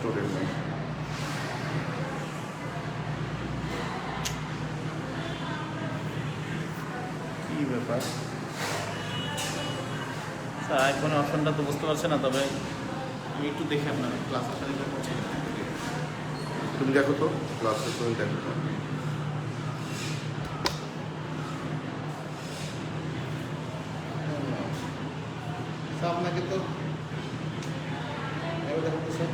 Student. কি ব্যাপার sir, আইফোনের অপশনটা তো বুঝতে পারছি না, তবে আমি একটু দেখে আপনার ক্লাস আসা দিতে পারছি। তুমি দেখো তো ক্লাসে, তুমি দেখো তো। স্যার আপনাকে তো এবার দেখো তো স্যার,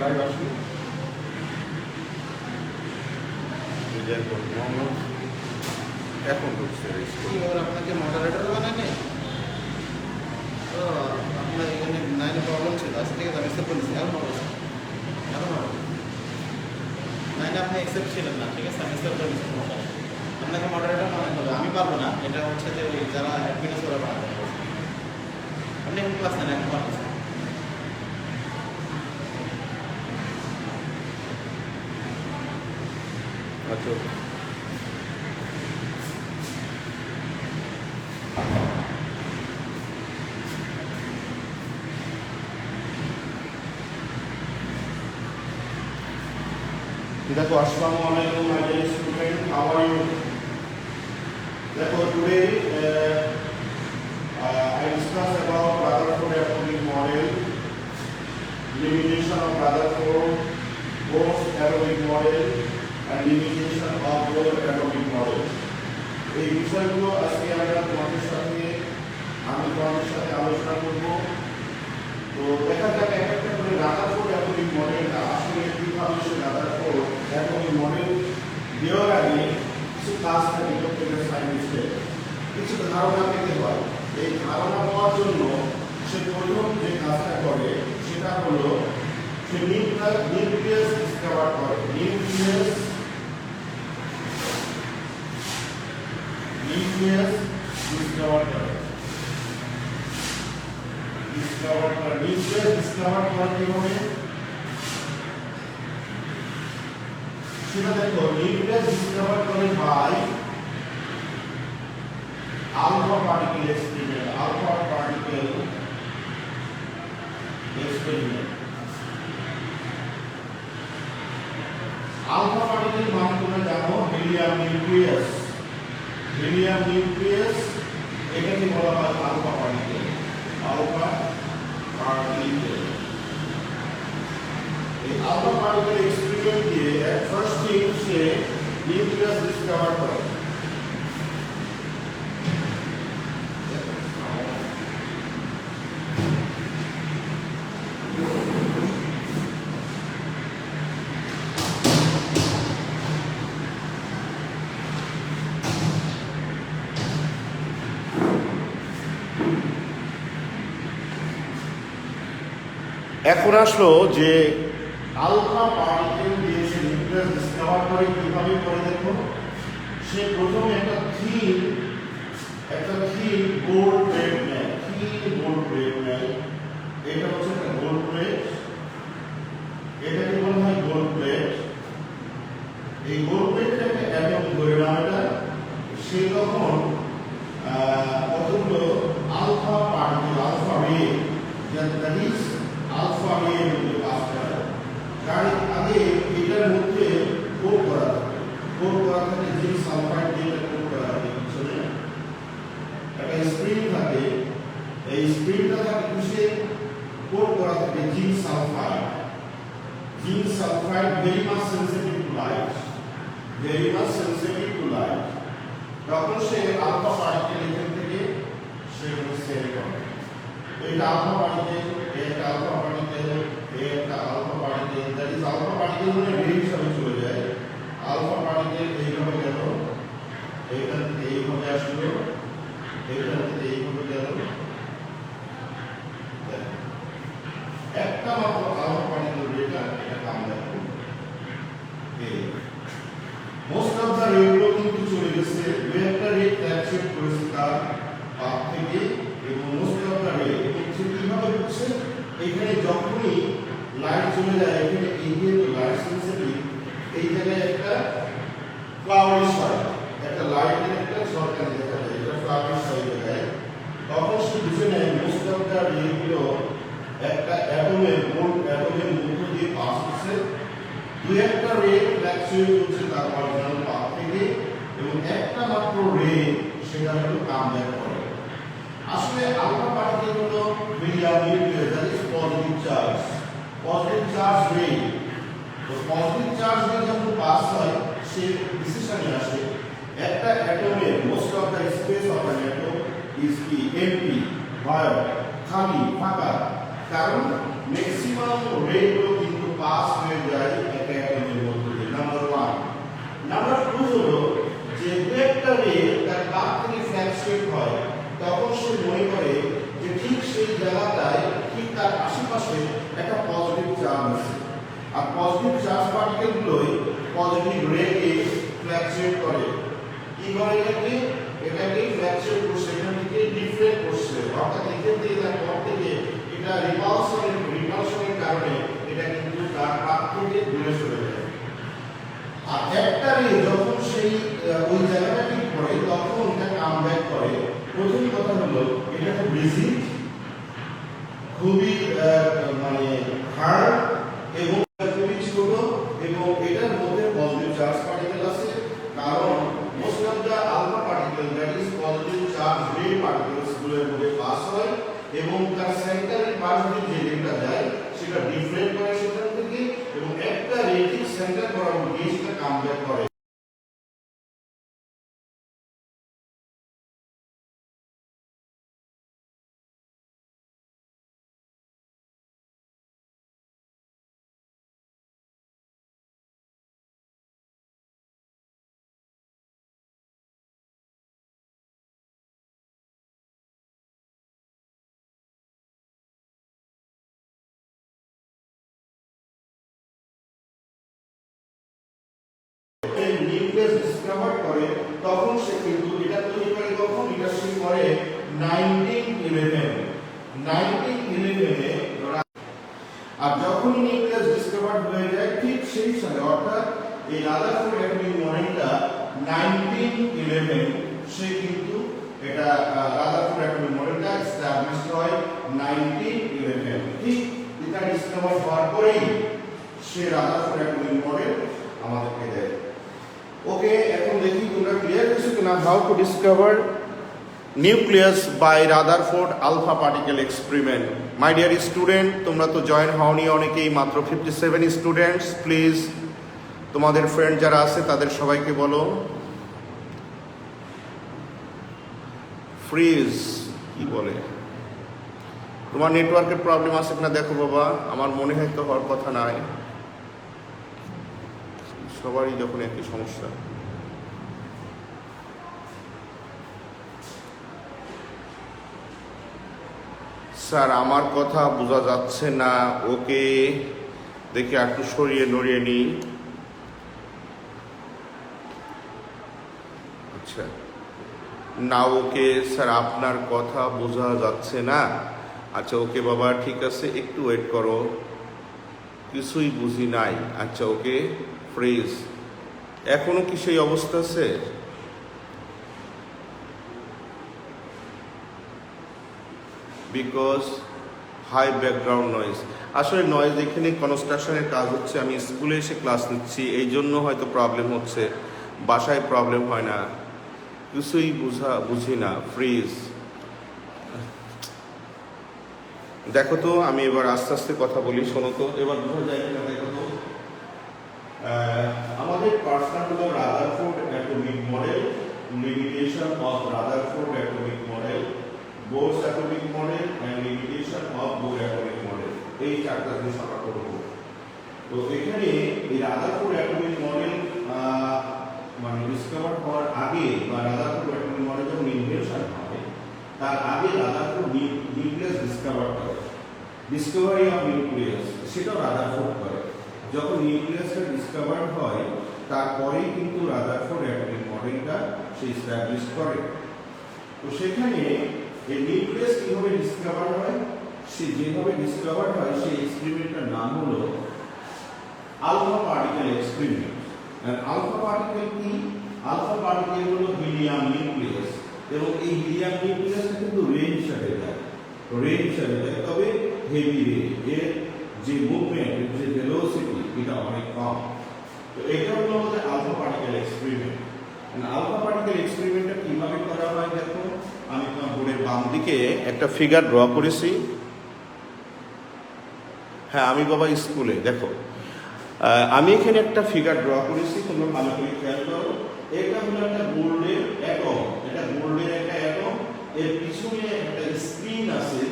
লাইভ আসবে এখন ঢুকছে এবার আপনাকে মডারেটর বানায় নেই তো আপনার এখানে 9 প্রবলেম ছিল, আজ থেকে আমি অ্যাকসেপ্ট করেছি। এখন হবে এখন হবে 9 আপনি অ্যাকসেপ্ট ছিলেন না, ঠিক আছে, আমি অ্যাকসেপ্ট করেছি। আপনাকে মডারেটর বানাতে হবে, আমি পারবো না, এটা হচ্ছে যে ওই যারা অ্যাডমিন আছে ওরা বানাতে হবে। আপনি এখন ক্লাস নেন, এখন পারবেন। আচ্ছা। দেখো, আসসালামু আলাইকুম my dear student, how are you? দেখো, today I discuss about Rutherford atomic model, limitation of Rutherford Bohr's atomic model, and limitation of Bohr atomic model. এই বিষয়গুলো আজকে আমরা তোমাদের সাথে আলোচনা করব। তো দেখা যাক এক একটা করে রাদারফোর্ড অ্যাটমিক মডেলটা আসলে কিভাবে সে রাদারফোর্ড অ্যাটমিক মডেল দেওয়ার আগে কিছু কাজ থাকে প্রত্যেকের সায়েন্টিস্টের, কিছু ধারণা পেতে হয়। এই ধারণা পাওয়ার জন্য সে প্রথম যে কাজটা করে সেটা হলো সে নিউক্লিয়াস ডিসকভার করে। নিউক্লিয়াস ডিসকভার করে। নিউক্লিয়াস ডিসকভার করা কিভাবে সেটা দেখো। নিউক্লিয়াস ডিসকভার করে by alpha particle experiment. Alpha particle মান তোমরা জানো, হিলিয়াম নিউক্লিয়াস এটাকে বলা হয় আলফা পার্টিকেল। এই আলফা পার্টিকেল এক্সপেরিমেন্ট দিয়ে ফার্স্ট থিং সে নিউক্লিয়াস ডিসকভার করে। এখন আসলো যে আলফা পার্টিকেল দিয়ে সে নিউক্লিয়াস ডিসকভার করে কিভাবে করে দেখো। সে প্রথমে একটা থিন গোল্ড প্লেট নেয়। এটা হচ্ছে একটা গোল্ড প্লেট, এটাকে বলা হয় গোল্ড প্লেট। এই গোল্ড প্লেটের একটা অ্যাটম ধরে নাও এটা। সে তখন কতগুলো আলফা পার্টিকেল, আলফা রে, দ্যাট ইজ আলফা রে মধ্যে পাস করে। তার আগে এটার মধ্যে কোট করা থাকে জিঙ্ক সালফাইড দিয়ে এটা কোট করা থাকে। পিছনে একটা স্প্রিং থাকে, এই স্প্রিংটা থাকে কিসে কোট করা থাকে zinc sulphide. Very much sensitive to light. তখন সে আলফা পার্টিকেল এখান থেকে সেগুলো সেল করে। এটা আলফা পার্টিকেল, একটা আলফা পার্টিকেল, একটা alpha particle, that is alpha particle মানে রে হিসাবে চলে যায়। আলফা পার্টিকেল এইভাবে গেল, এইখান থেকে এইভাবে আসলো, এইখান থেকে এইভাবে গেল। একটা মাত্র আলফা পার্টিকেল রেটা এটা কাম দেখো। মোস্ট অফ দ্য রেগুলো কিন্তু চলে গেছে, দু একটা রে ক্যাপচার করেছে তার পাথ থেকে, এবং মোস্ট অফ দ্য রে কিভাবে হচ্ছে এখানে যখনই লাইট চলে যায় এখানে এই যে লাইট সেন্সিটিভ, এই জায়গায় একটা ফ্লাওয়ারিশ হয়, একটা লাইটের একটা ঝলকানি দেখা যায়, এটা ফ্লাওয়ারিশ হয়ে যায়। তখন সে বুঝে নেয় মোস্ট অফ দ্য রেগুলো একটা একটা অ্যাটমের মধ্য দিয়ে পাস হচ্ছে, দুই একটা রে ফ্ল্যাকচুয়েট হচ্ছে তার অরিজিনাল পাথ থেকে, এবং একটা মাত্র রে সেটা হলো কামব্যাক করে। আসলে আলফা পার্টিকেল হলো medium nucleus, that is positive charge রে। তো পজিটিভ চার্জ রে যখন পাস হয় সে ডিসিশনে আসে একটা অ্যাটমের most of the space of an atom is কি এমটি, ভয়েড, খালি, ফাঁকা, কারণ ম্যাক্সিমাম রে গুলো কিন্তু পাস হয়ে যায় একটা অ্যাটমের মধ্যে দিয়ে। নাম্বার 1। নাম্বার 2 হলো যে একটা রে তার পাথ থেকে ফ্ল্যাকচুয়েট হয়, তখন সে মনে করে যে ঠিক সেই জায়গাটায় ঠিক তার আশেপাশে একটা পজিটিভ চার্জ আছে, আর পজিটিভ চার্জ পার্টিকেলগুলোই পজিটিভ রেকে ফ্ল্যাকচুয়েট করে। কি করে এটাকে ফ্ল্যাকচুয়েট করছে, এখান থেকে ডিফ্লেক্ট করছে, অর্থাৎ এখান থেকে তার পথ থেকে এটা রিপালশনের কারণে এটা কিন্তু তার পাথ থেকে দূরে সরে যায়। আর একটা রে যখন সেই ওই জায়গাটা ঠিক করে তখন এটা কামব্যাক করে। প্রথম কথা হলো এটা খুব রিজিড, খুবই মানে হার্ড এবং খুবই ছোট, এবং এটার মধ্যে পজিটিভ চার্জ পার্টিকেল আছে, কারণ most of the alpha particle that is positive charge ray particles গুলোর মধ্যে পাস হয়, এবং তার সেন্টারের পাশ দিয়ে যে রেটা যায় সেটা ডিফ্লেক্ট করে সেখান থেকে, এবং একটা রেটিক সেন্টার বরাবর গিয়ে সেটা কামব্যাক করে। নিউক্লিয়াস ডিসকভার করে তখন সে কিন্তু এটা তৈরি করে, কখন এটা সে করে 1911 আর যখন নিউক্লিয়াস ডিসকভার হয়ে যায় ঠিক সেই সালে, অর্থাৎ এই রাদারফোর্ড অ্যাটমিক মডেলটা 1911 সে কিন্তু এটা রাদারফোর্ড অ্যাটমিক মডেলটা এস্টাবলিশ হয় 1911। ঠিক এটা ডিসকভার হওয়ার পরেই সে রাদারফোর্ড অ্যাটমিক মডেল আমাদেরকে দেয়। ওকে, এখন দেখি তোমরা ক্লিয়ার কিছু কিনা how to discover nucleus by Rutherford alpha particle experiment. My dear student, তোমরা তো জয়েন হওনি অনেকেই, মাত্র 57 স্টুডেন্টস। প্লিজ তোমাদের ফ্রেন্ড যারা আছে তাদের সবাইকে বলো ফ্রিজ। কি বলে, তোমার নেটওয়ার্কের প্রবলেম আছে কিনা দেখো বাবা, আমার মনে হয় তো হওয়ার কথা নাই, সবারই যখন একই সমস্যা। স্যার আমার কথা বোঝা যাচ্ছে না। ওকে, দেখি একটু সরিয়ে নড়িয়ে নিই। আচ্ছা না, ওকে স্যার আপনার কথা বোঝা যাচ্ছে না। আচ্ছা ওকে বাবা, ঠিক আছে, একটু ওয়েট করো, কিছুই বুঝি নাই। আচ্ছা ওকে, ফ্রিজ। এখনো কি সেই অবস্থা আছে? Because high background noise. আসলে নয়েজ এখানে কনস্ট্রাকশনের কাজ হচ্ছে, আমি স্কুলে এসে ক্লাস নিচ্ছি, এই জন্য হয়তো প্রবলেম হচ্ছে, বাসায় প্রবলেম হয় না, কিছুই বুঝি না। ফ্রিজ। দেখো তো, আমি এবার আস্তে আস্তে কথা বলি, শোনো তো, এবার বোঝা যায় কিনা দেখো তো। আমাদের পার্সোনাল হলো Rutherford atomic model, limitation of Rutherford atomic model, Bohr's atomic model and limitation of Bohr atomic model, এই চারটা জিনিস আমরা করব। তো এখানে এই রাদারফোর্ড অ্যাটমিক মডেল মানে ডিসকভার হওয়ার আগে, বা রাদারফোর্ড অ্যাটমিক মডেল যখন ইনভেনশন হয় তার আগে রাদারফোর্ড নিউক্লিয়াস ডিসকভার করে, ডিসকভারি অফ নিউক্লিয়াস সেটাও রাদারফোর্ড করে। যখন নিউক্লিয়াসটা ডিসকভার হয় তারপরেই কিন্তু রাদারফোর্ড অ্যাটমিক মডেলটা সে এস্টাবলিশ করে। তো সেখানে এই নিউক্লিয়াস কিভাবে ডিসকভার হয়, সে যেভাবে ডিসকভার হয় সেই এক্সপেরিমেন্টের নাম হলো alpha particle experiment. Alpha particle কি? আলফা পার্টিকেল হলো হিলিয়াম নিউক্লিয়াস, এবং এই হিলিয়াম নিউক্লিয়াসটা কিন্তু রে হিসাবে যায়, তবে হেভি রে, এর যে মুভমেন্ট, যে ভেলোসিটি এটা অনেক কম। তো এটা হলো আমাদের alpha particle experiment. Alpha particle এক্সপেরিমেন্টটা কিভাবে করা হয় দেখো, আমি তোমার বোর্ডের বাম দিকে একটা ফিগার ড্র করেছি। হ্যাঁ, আমি বাবা স্কুলে দেখো, আমি এখানে একটা ফিগার ড্র করেছি, তোমরা ভালো করে খেয়াল করো। এটা হলো একটা গোল্ডের অ্যাটম, এটা গোল্ডের একটা অ্যাটম, এর পিছনে একটা স্ক্রিন আছে,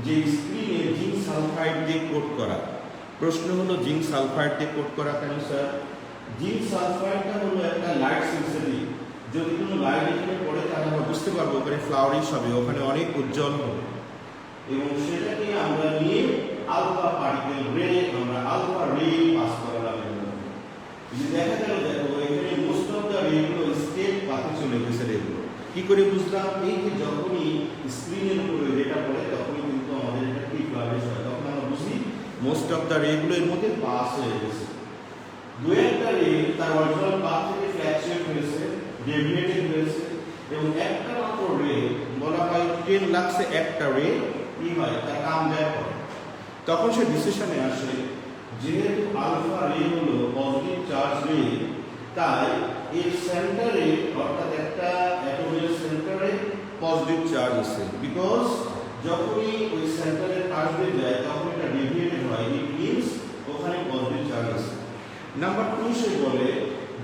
যে স্ক্রিনে জিঙ্ক সালফাইড দিয়ে কোট করা। প্রশ্ন হলো জিঙ্ক সালফাইড দিয়ে কোট করা কেন স্যার? জিঙ্ক সালফাইডটা হলো একটা লাইট সেন্সিটিভ, যদি কোনো লাইট এখানে পড়ে তাহলে আমরা বুঝতে পারবো ওখানে ফ্লাওয়ারিশ হবে, ওখানে অনেক উজ্জ্বল হবে, এবং সেটাকে আমরা নিয়ে আলফা পার্টিকেল রে, আমরা আলফা রে পাস করালাম। যদি দেখা গেল দেখো এখানে মোস্ট অফ দ্য রেগুলো স্টেট পাথে চলে গেছে। রেগুলো কি করে বুঝলাম? এই যে যখনই স্ক্রিনের উপরে রেটা পড়ে তখনই কিন্তু আমাদের এটা কি ফ্লাওয়ারিশ হয়, তখন আমরা বুঝি মোস্ট অফ দ্য রেগুলো এর মধ্যে পাস হয়ে গেছে। দু একটা রে তার অরিজিনাল পাথ থেকে ফ্ল্যাকচুয়েট হয়েছে, ডেভিয়েটেড হয়েছে, এবং একটা মাত্র রে বলা হয় 10 লাখে একটা রে কি হয়, তার কাম ব্যাক হয়। তখন সে ডিসিশনে আসে যেহেতু আলফা রে হলো পজিটিভ চার্জ রে, তাই এর সেন্টারে অর্থাৎ একটা অ্যাটমের সেন্টারে পজিটিভ চার্জ আছে, বিকজ যখনই ওই সেন্টারে আসবে যায় তখন এটা ডেভিয়েটেড হয়, ইট মিন্স ওখানে পজিটিভ চার্জ আছে। নাম্বার 2 সে বলে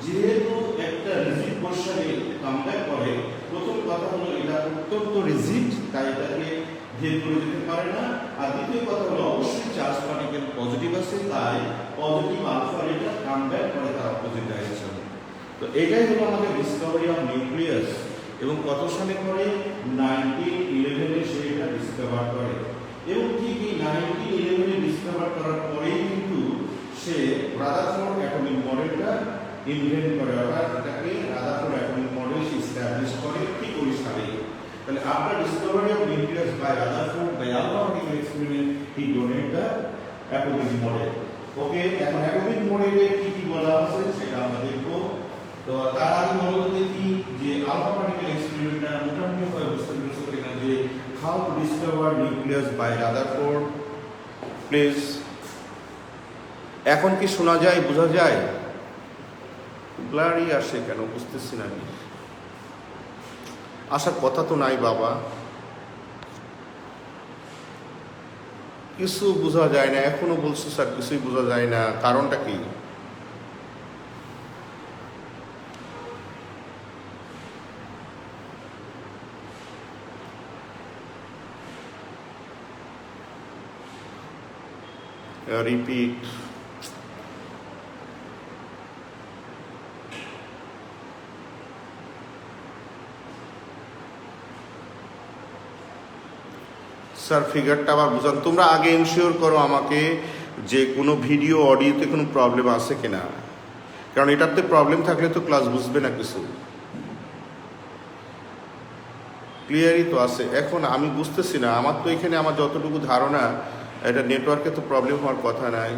যেহেতু একটা রিজিড পোরশনে কামব্যাক করে, প্রথম কথা হলো এটা অত্যন্ত রিজিড, তাই এটাকে ভেদ করে দিতে পারে না। আর দ্বিতীয় কথা হলো অবশ্যই চার্জ পার্টিকেল পজিটিভ আছে, তাই পজিটিভ আলফা রেটা কামব্যাক করে তার অপোজিট ডাইরেকশনে। তো এটাই হলো আমাদের ডিসকভারি অফ নিউক্লিয়াস, এবং কত সালে করে 1911 সে এটা ডিসকভার করে, এবং ঠিক এই 1911 ডিসকভার করার পরেই কিন্তু সে রাদারফোর্ড অ্যাটমিক মডেলটা ইনভেন্ট করে, অর্থাৎ এটাকে রাদারফোর্ড অ্যাটমিক মডেল সে এস্টাবলিশ করে ঠিক ওই সালে। তাহলে after discovery of nucleus by Rutherford by alpha particle experiment he donate the atomic model. Okay, এখন অ্যাটমিক মডেলে কি কি বলা আছে সেটা আমরা দেখবো। তো তার আগে বলতে দেখি যে আলফা পার্টিকেল এক্সপেরিমেন্টটা মোটামুটি ভাবে বুঝতে পেরেছো কিনা, যে how to discover nucleus by Rutherford. Please, এখন কি শোনা যায়, বোঝা যায়? ব্লারি আসে কেন বুঝতেছি না আমি, আসার কথা তো নাই বাবা, কিছু বোঝা যায় না এখনো, বলছি স্যার কিছুই বোঝা যায় না, কারণটা কি? রিপিট। স্যার ফিগারটা আবার বুঝান। তোমরা আগে ইনশিওর করো আমাকে যে কোনো ভিডিও অডিওতে কোনো প্রবলেম আছে কিনা, কারণ এটাতে প্রবলেম থাকলে তো ক্লাস বুঝবে না কিছু। ক্লিয়ারই তো আছে। এখন আমি বুঝতেছি না, আমার তো এখানে আমার যতটুকু ধারণা এটা নেটওয়ার্কে তো প্রবলেম হওয়ার কথা নাই।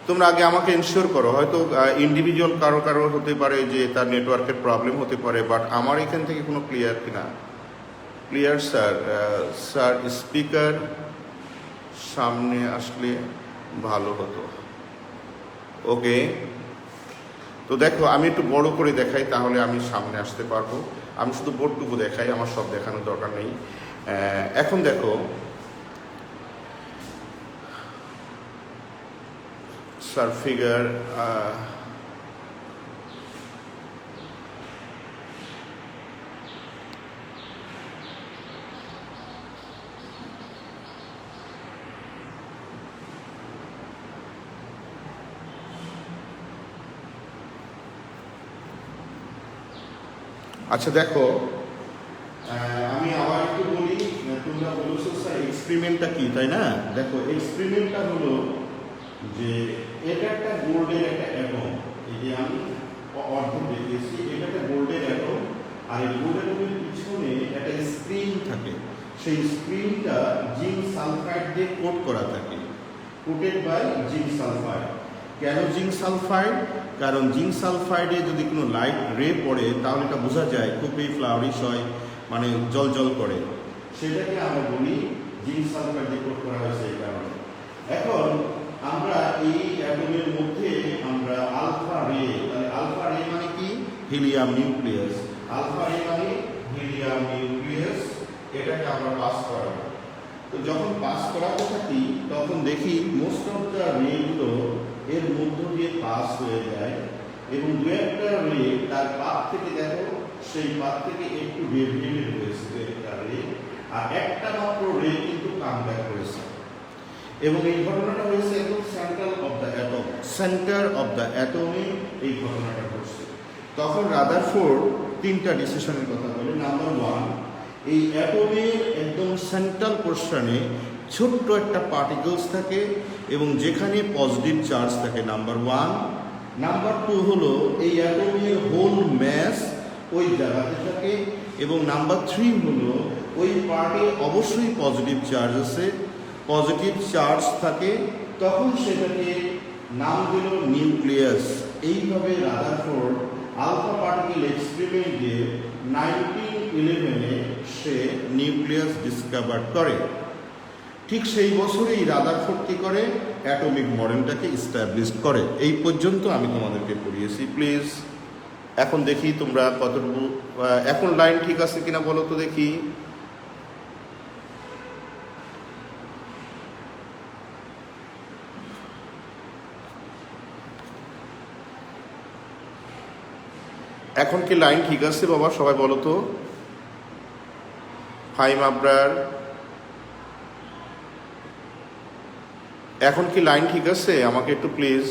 তোমরা আগে আমাকে ইনশিওর করো, হয়তো ইন্ডিভিজুয়াল কারো কারো হতে পারে যে তার নেটওয়ার্কের প্রবলেম হতে পারে, বাট আমার এখান থেকে কোনো ক্লিয়ার কিনা। Clear sir. স্যার স্পিকার সামনে আসলে ভালো হতো। ওকে, তো দেখো আমি একটু বড় করে দেখাই, তাহলে আমি সামনে আসতে পারবো। আমি শুধু বোর্ডটুকু দেখাই, আমার সব দেখানোর দরকার নেই। এখন দেখো স্যার ফিগার আচ্ছা দেখো, আমি আবার একটু বলি, তোমরা বলেছো স্যার এক্সপেরিমেন্টটা কি, তাই না? দেখো এক্সপেরিমেন্টটা হলো যে এটা একটা গোল্ডের একটা অ্যাটম, এই যে আমি অর্ধেক দেখিয়েছি, এটা একটা গোল্ডের অ্যাটম, আর এই গোল্ডের অ্যাটমের পিছনে একটা স্ক্রিন থাকে, সেই স্ক্রিনটা জিঙ্ক সালফাইড দিয়ে কোট করা থাকে, কোটেড বাই জিঙ্ক সালফাইড। কেন জিঙ্ক সালফাইড? কারণ জিঙ্ক সালফাইডে যদি কোনো লাইট রে পড়ে তাহলে এটা বোঝা যায় খুবই ফ্লাওয়ারিশ হয়, মানে জল জল করে, সেটাকে আমরা বলি জিঙ্ক সালফাইড দিয়ে কোট করা হয়েছে এই কারণে। এখন আমরা এই অ্যাটমের মধ্যে আমরা আলফা রে, তাহলে আলফা রে মানে কি? Helium nucleus. আলফা রে মানে হিলিয়াম নিউক্লিয়াস, এটাকে আমরা পাস করাবো। তো যখন পাস করাতে থাকি তখন দেখি মোস্ট অফ দ্য রেগুলো এর মধ্য দিয়ে পাস হয়ে যায়, এবং দু একটা রে তার পাত থেকে, দেখো সেই পাত থেকে একটু ডেভিয়েটেড হয়েছে দু একটা রে, আর একটা মাত্র রে কিন্তু কাম ব্যাক করেছে। এবং এই ঘটনাটা হয়েছে একদম centre of the atom, centre of the অ্যাটমে এই ঘটনাটা ঘটছে। তখন রাদারফোর্ড তিনটা ডিসিশনের কথা বলে। নাম্বার ওয়ান, এই অ্যাটমের একদম সেন্ট্রাল পোর্শনে ছোট্ট একটা পার্টিকেলস থাকে এবং যেখানে পজিটিভ চার্জ থাকে, নাম্বার ওয়ান। নাম্বার টু হলো এই অ্যাটমের হোল ম্যাস ওই জায়গাতে থাকে, এবং নাম্বার থ্রি হলো ওই পার্টে অবশ্যই পজিটিভ চার্জ আছে, পজিটিভ চার্জ থাকে, তখন সেটাকে নাম দিল নিউক্লিয়াস। এইভাবে রাদারফোর্ড আলফা পার্টিকেল এক্সপেরিমেন্টে 1911-এ সে নিউক্লিয়াস ডিসকভার করে। ঠিক সেই বছরেই রাদারফোর্ড কি করে? অ্যাটমিক মডেলটাকে ইস্টাবলিশ করে। এই পর্যন্ত আমি তোমাদেরকে পড়িয়েছি। প্লিজ এখন দেখি তোমরা কতটুকু, এখন লাইন ঠিক আছে কিনা বলো তো দেখি। এখন কি লাইন ঠিক আছে বাবা? সবাই বলো তো। ফাইম আবরার, এখন কি লাইন ঠিক আছে? আমাকে একটু প্লিজ।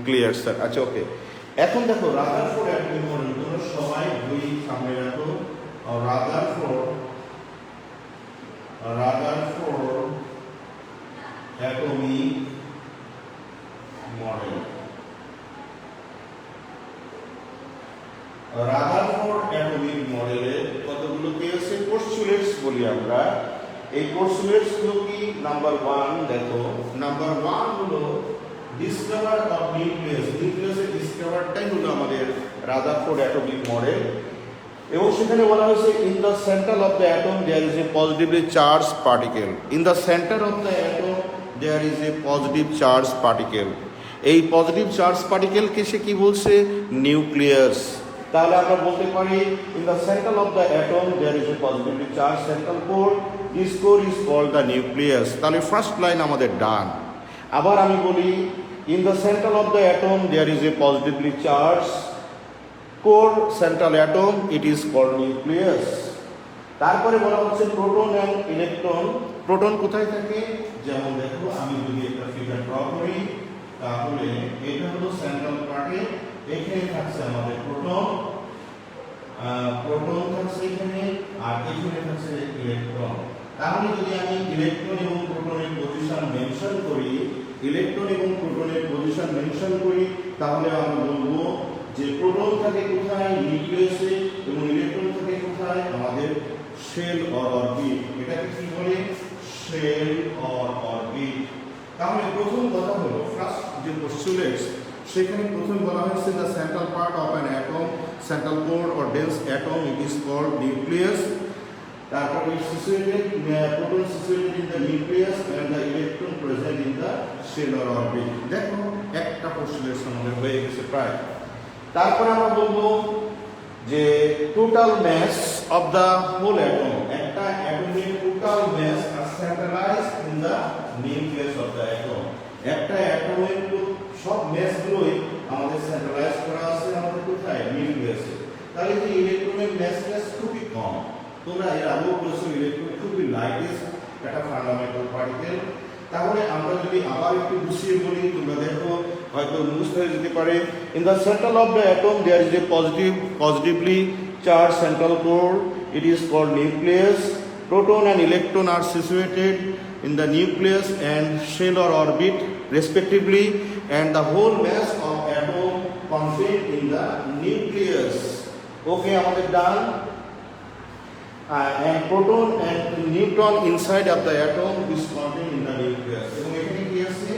ক্লিয়ার স্যার, আচ্ছা ওকে। এখন দেখো রাদারফোর্ড অ্যাটমিক মডেল, তোমরা সবাই বই সামনে রাখো। Rutherford atomic model. Rutherford atomic মডেলের কতগুলো কি আছে? পোস্টুলেটস বলি আমরা। এই পোস্টুলেটস গুলো কি? নাম্বার ওয়ান দেখো, নাম্বার ওয়ান হলো ডিসকভার অফ নিউক্লিয়াস। নিউক্লিয়াসের ডিসকভারটাই হলো আমাদের রাদারফোর্ড অ্যাটমিক মডেল। এবং সেখানে বলা হয়েছে in the centre of the atom there is a positively charge particle. In the centre of the atom there is a positive charge particle. এই positive charge পার্টিকেলকে সে কি বলছে? নিউক্লিয়াস। তাহলে আমরা বলতে পারি in the centre of the atom there is a positively charge central core, this core is called the nucleus. তাহলে ফার্স্ট লাইন আমাদের ডান। আবার আমি বলি in the centre of the atom there is a positively charge core central atom, it is called nucleus. তারপরে বলা হচ্ছে proton and electron. Proton কোথায় থাকে? যেমন দেখো আমি যদি একটা ফিগার ড্র করি, তাহলে এটা হলো সেন্ট্রাল পার্টে, এখানে থাকছে আমাদের প্রোটন, প্রোটন থাকছে এখানে, আর এখানে থাকছে ইলেকট্রন। তাহলে যদি আমি ইলেকট্রন এবং প্রোটনের পজিশন মেনশন করি, ইলেকট্রন এবং প্রোটনের পজিশন মেনশন করি, তাহলে আমরা বলবো যে প্রোটন থাকে কোথায়? নিউক্লিয়াসে, এবং ইলেকট্রন থাকে কোথায়? আমাদের শেল অর অরবিট। এটাকে কি বলে? Shell or orbit. তাহলে প্রথম কথা হলো ফার্স্ট যে পোস্টুলেটস, সেখানে প্রথম বলা হয়েছে the central part of an atom, central core or dense atom, it is called nucleus. তারপর situated, proton situated in the nucleus and the electron present in the shell or orbit. দেখো একটা পোস্টুলেটস আমাদের হয়ে গেছে প্রায়। তারপরে আমরা বলবো যে total mass of the whole atom, একটা অ্যাটমের total mass are centralised in the nucleus of the atom. একটা অ্যাটমের সব ম্যাসগুলোই আমাদের সেন্ট্রালাইজ করা আছে আমাদের কোথায়? নিউক্লিয়াসে। তাহলে যে ইলেকট্রনের ম্যাস খুবই কম। তোমরা এর আগেও বলেছো ইলেকট্রন খুবই লাইটেস্ট একটা ফান্ডামেন্টাল পার্টিকেল। তাহলে আমরা যদি আবার একটু গুছিয়ে বলি, তোমরা দেখো হয়তো মুখস্থ হয়ে যেতে পারে। In the central of the atom there is a positively charge central core, it is called nucleus. Proton and electron are situated in the nucleus and shell or orbit respectively, and the whole mass of atom contained in the nucleus. Okay, আমাদের done. And proton and neutron inside of the atom is contained in the nucleus. এবং এখানে কি আছে?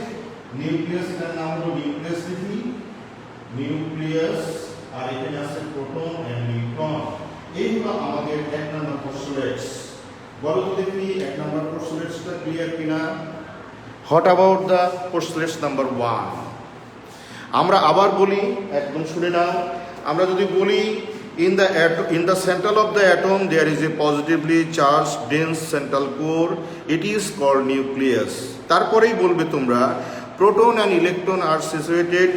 Nucleus, এর নাম হলো nucleus লিখি। Nucleus আর এখানে আছে প্রোটন এন্ড নিউট্রন। এইগুলো আমাদের 1 নম্বর পোস্টুলেটস। বলো তো দেখি 1 নম্বর পোস্টুলেটসটা ক্লিয়ার কিনা? What about the পোস্টুলেটস number 1? আমরা আবার বলি, একদম শুনে নাও। আমরা যদি বলি in the center of the atom there is a positively charged dense central core, it is called nucleus. তারপরেই বলবে তোমরা proton and electron are situated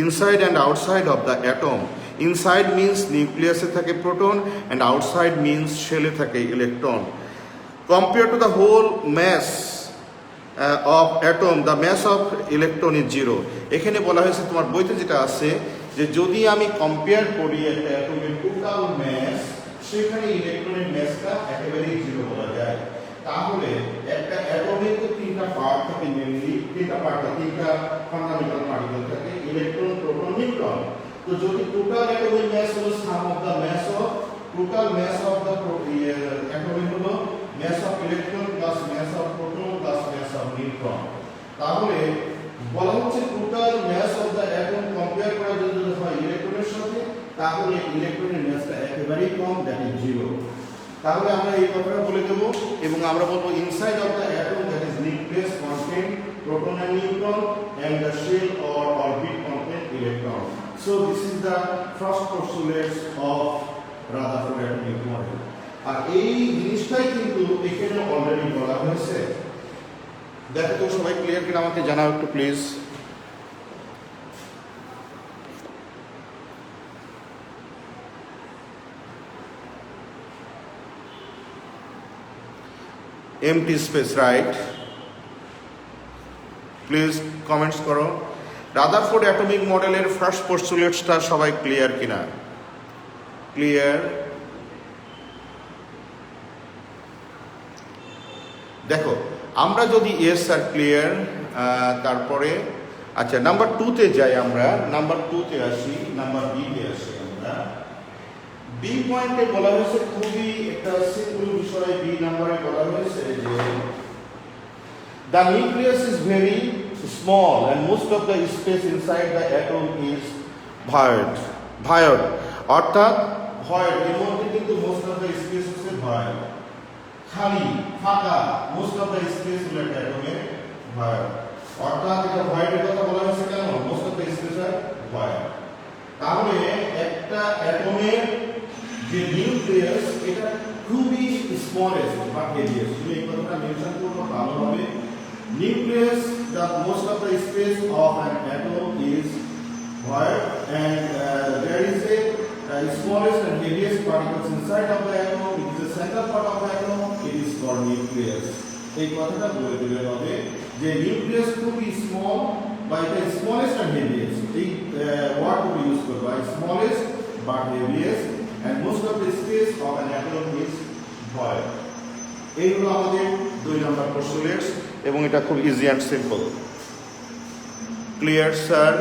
inside and outside of the atom. Inside means nucleus এ থাকে proton and outside means shell এ থাকে electron. Compared to the whole mass of atom, the mass of electron is 0. এখানে বলা হয়েছে তোমার বইতে যেটা আছে যে যদি আমি কম্পেয়ার করি একটা অ্যাটমের টোটাল ম্যাস, সেখানে ইলেকট্রনের ম্যাসটা একেবারেই 0 বলা যায়। তাহলে একটা অ্যাটমের তো 3টা পার্ট থাকে, মেইনলি 3টা ফান্ডামেন্টাল পার্টিকেল থাকে, ইলেকট্রন, প্রোটন, নিউট্রন। তো যদি টোটাল অ্যাটমের ম্যাস হলো sum of the mass of total mass of the অ্যাটমের হলো mass of electron plus mass of proton plus mass of neutron. তাহলে বলা হচ্ছে total mass of the atom compare করা যদি হয় ইলেকট্রনের সাথে, তাহলে ইলেকট্রনের ম্যাসটা একেবারেই কম, দ্যাট ইজ 0। তাহলে আমরা এই কথাটা বলে দেব এবং আমরা বলবো inside of the atom that is nucleus contain proton and neutron and the shell or orbit contain electron. So this is the first postulate of Rutherford atomic model. আর এই জিনিসটাই কিন্তু এখানে অলরেডি বলা হয়েছে। দেখো তো সবাই ক্লিয়ার কিনা আমাকে জানাও একটু please. MT space, right? Please comments করো। রাদারফোর্ড অ্যাটমিক মডেলের ফার্স্ট পোস্টুলেটসটা সবাই ক্লিয়ার কিনা? ক্লিয়ার? দেখো আমরা যদি এস আর ক্লিয়ার, তারপরে আচ্ছা নাম্বার 2-তে যাই, আমরা নাম্বার 2-তে আসি, নাম্বার বি-তে আসি। আমরা বি পয়েন্টে বলা হয়েছে খুবই একটা সিম্পল বিষয়। বি নাম্বারে বলা হয়েছে যে the nucleus is very small and most of the space inside the atom is void. অর্থাৎ void এর মধ্যে কিন্তু most of the space হচ্ছে void, খালি ফাঁকা। most of the space হলো একটা অ্যাটমের void। অর্থাৎ এটা void এর কথা বলা হয়েছে কেন? most of the space are void। তাহলে একটা অ্যাটমের যে নিউক্লিয়াস এটা খুবই স্মলেস্ট বা হেভিয়েস্ট। তুমি এই কথাটা মেনশন করো ভালোভাবে। Nucleus, the most of the space of an atom is void and there is a smallest and heaviest particles inside of the atom. It is the central part of the atom. It is called nucleus. এই কথাটা বলে দিলে হবে যে nucleus খুবই small বা এটা smallest and heaviest। এই ওয়ার্ড তুমি ইউজ করবা, smallest but heaviest and most of the space of an atom is void। এইগুলো আমাদের 2 নম্বর পোস্টুলেটস এবং এটা খুব easy and simple. Clear sir?